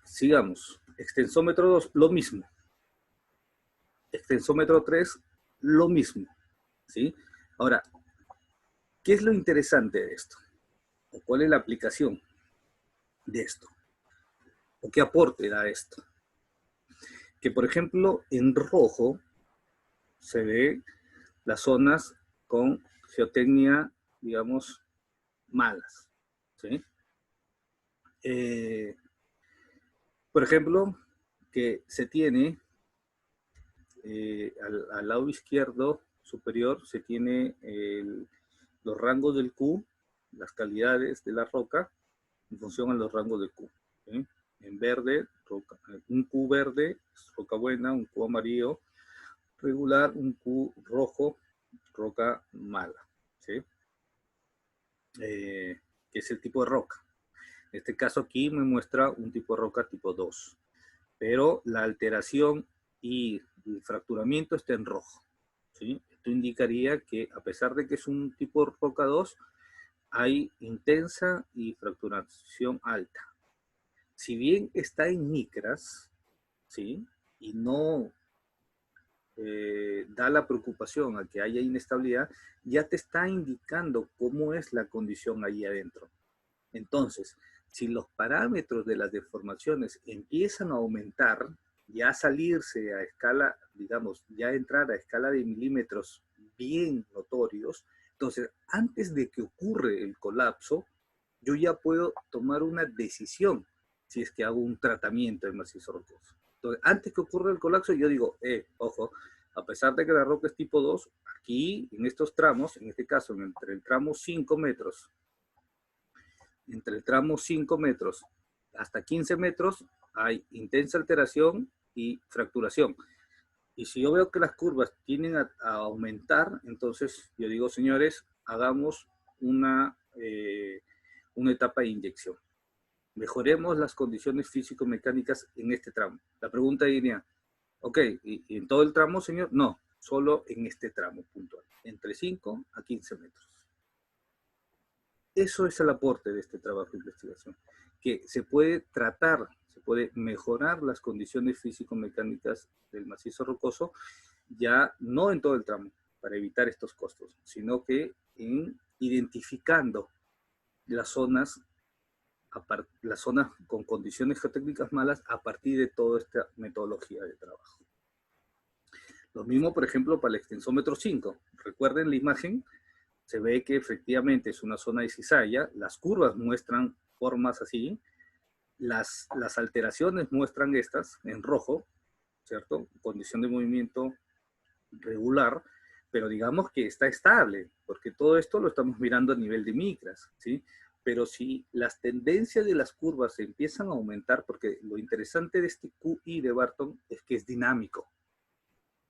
Sigamos. Extensómetro 2, lo mismo. Extensómetro 3, lo mismo. ¿Sí? Ahora, ¿qué es lo interesante de esto? ¿O cuál es la aplicación de esto? ¿O qué aporte da esto? Que, por ejemplo, en rojo se ve las zonas con geotecnia, digamos, malas. ¿Sí? Por ejemplo, que se tiene al lado izquierdo superior se tiene los rangos del Q, las calidades de la roca, en función a los rangos de Q. ¿Sí? En verde, un Q verde es roca buena, un Q amarillo regular, un Q rojo, roca mala. ¿Sí? Que es el tipo de roca. En este caso aquí me muestra un tipo de roca tipo 2, pero la alteración y el fracturamiento está en rojo. ¿Sí? Esto indicaría que a pesar de que es un tipo de roca 2, hay intensa y fracturación alta. Si bien está en micras, ¿sí? Y no da la preocupación a que haya inestabilidad, ya te está indicando cómo es la condición ahí adentro. Entonces, si los parámetros de las deformaciones empiezan a aumentar, ya salirse a escala, digamos, ya entrar a escala de milímetros bien notorios, entonces, antes de que ocurre el colapso, yo ya puedo tomar una decisión si es que hago un tratamiento del macizo rocoso. Entonces, antes que ocurra el colapso, yo digo, ojo, a pesar de que la roca es tipo 2, aquí en estos tramos, en este caso, entre el tramo 5 metros, entre el tramo 5 metros hasta 15 metros, hay intensa alteración y fracturación. Y si yo veo que las curvas tienden a aumentar, entonces yo digo, señores, hagamos una etapa de inyección. Mejoremos las condiciones físico-mecánicas en este tramo. La pregunta diría, ok, ¿y en todo el tramo, señor? No, solo en este tramo puntual, entre 5 a 15 metros. Eso es el aporte de este trabajo de investigación, que se puede tratar, se puede mejorar las condiciones físico-mecánicas del macizo rocoso, ya no en todo el tramo, para evitar estos costos, sino que en identificando las zonas con condiciones geotécnicas malas a partir de toda esta metodología de trabajo. Lo mismo, por ejemplo, para el extensómetro 5. Recuerden la imagen, se ve que efectivamente es una zona de cizalla, las curvas muestran formas así, las alteraciones muestran estas en rojo, ¿cierto? Condición de movimiento regular, pero digamos que está estable, porque todo esto lo estamos mirando a nivel de micras, ¿sí? Pero si las tendencias de las curvas empiezan a aumentar, porque lo interesante de este QI de Barton es que es dinámico,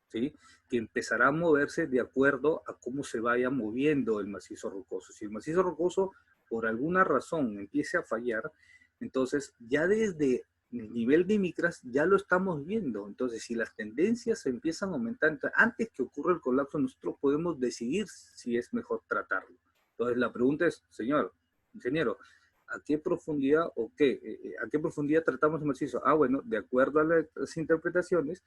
¿sí? Que empezará a moverse de acuerdo a cómo se vaya moviendo el macizo rocoso. Si el macizo rocoso, por alguna razón, empiece a fallar, entonces ya desde el nivel de micras ya lo estamos viendo. Entonces, si las tendencias empiezan a aumentar, entonces, antes que ocurra el colapso, nosotros podemos decidir si es mejor tratarlo. Entonces, la pregunta es, señor ingeniero, ¿a qué profundidad o qué? ¿A qué profundidad tratamos el macizo? Ah, bueno, de acuerdo a las interpretaciones,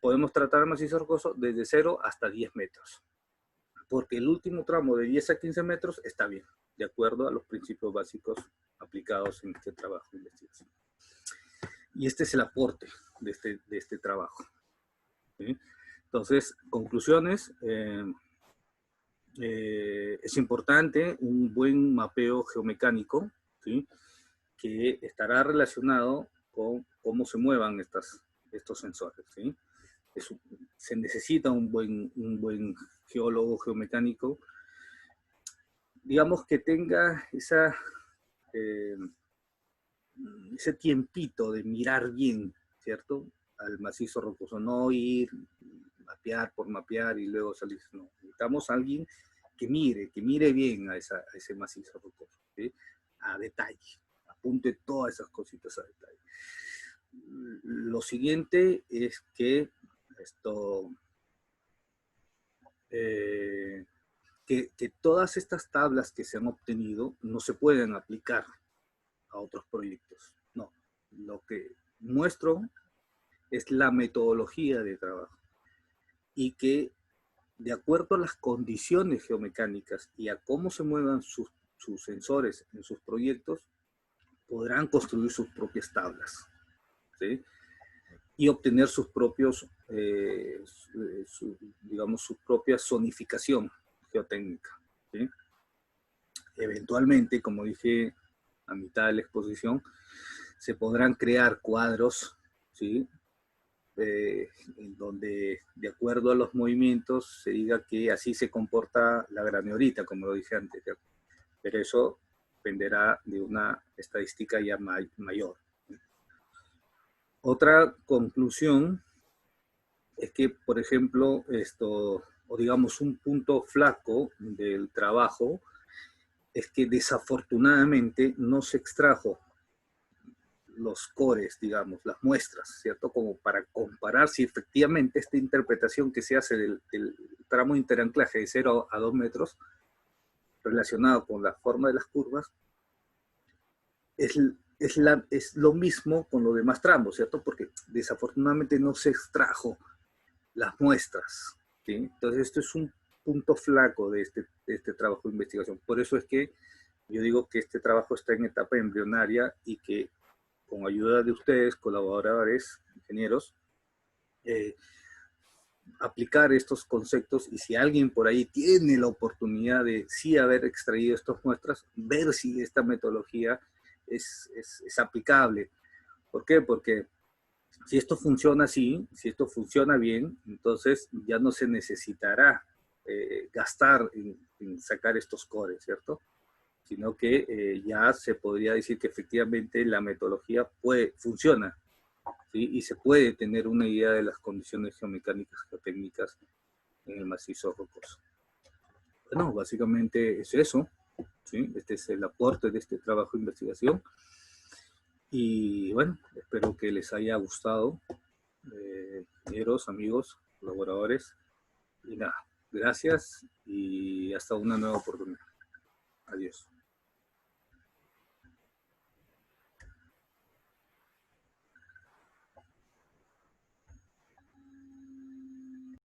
podemos tratar el macizo rocoso desde 0 hasta 10 metros. Porque el último tramo de 10 a 15 metros está bien, de acuerdo a los principios básicos aplicados en este trabajo de investigación. Y este es el aporte de este trabajo. ¿Sí? Entonces, conclusiones. Es importante un buen mapeo geomecánico, ¿sí? Que estará relacionado con cómo se muevan estos sensores, ¿sí? Se necesita un buen geólogo geomecánico, digamos, que tenga ese tiempito de mirar bien, ¿cierto? Al macizo rocoso, no ir mapear por mapear y luego salir, no. Necesitamos a alguien que mire bien a ese macizo rocoso, ¿sí? A detalle, apunte todas esas cositas a detalle. Lo siguiente es que que todas estas tablas que se han obtenido no se pueden aplicar a otros proyectos. No, lo que muestro es la metodología de trabajo y que de acuerdo a las condiciones geomecánicas y a cómo se muevan sus sensores en sus proyectos, podrán construir sus propias tablas, ¿sí? Y obtener sus propios, digamos, su propia zonificación geotécnica, ¿sí? Eventualmente, como dije a mitad de la exposición, se podrán crear cuadros, ¿sí? en donde de acuerdo a los movimientos se diga que así se comporta la graneolita, como lo dije antes, ¿cierto? Pero eso dependerá de una estadística ya mayor. Otra conclusión es que, por ejemplo, o digamos un punto flaco del trabajo, es que desafortunadamente no se extrajo los cores, digamos, las muestras, ¿cierto? Como para comparar si efectivamente esta interpretación que se hace del tramo interanclaje de 0 a 2 metros, relacionado con la forma de las curvas, es lo mismo con los demás tramos, ¿cierto? Porque desafortunadamente no se extrajo las muestras, ¿sí? Entonces esto es un punto flaco de este trabajo de investigación. Por eso es que yo digo que este trabajo está en etapa embrionaria y que con ayuda de ustedes, colaboradores, ingenieros, aplicar estos conceptos, y si alguien por ahí tiene la oportunidad de sí haber extraído estas muestras, ver si esta metodología es aplicable. ¿Por qué? Porque si esto funciona así, si esto funciona bien, entonces ya no se necesitará gastar en sacar estos cores, ¿cierto? Sino que ya se podría decir que efectivamente la metodología funciona, ¿sí? Y se puede tener una idea de las condiciones geomecánicas, geotécnicas en el macizo rocoso. Bueno, básicamente es eso, ¿sí? Este es el aporte de este trabajo de investigación. Y bueno, espero que les haya gustado, ingenieros, amigos, colaboradores. Y nada, gracias y hasta una nueva oportunidad. Adiós.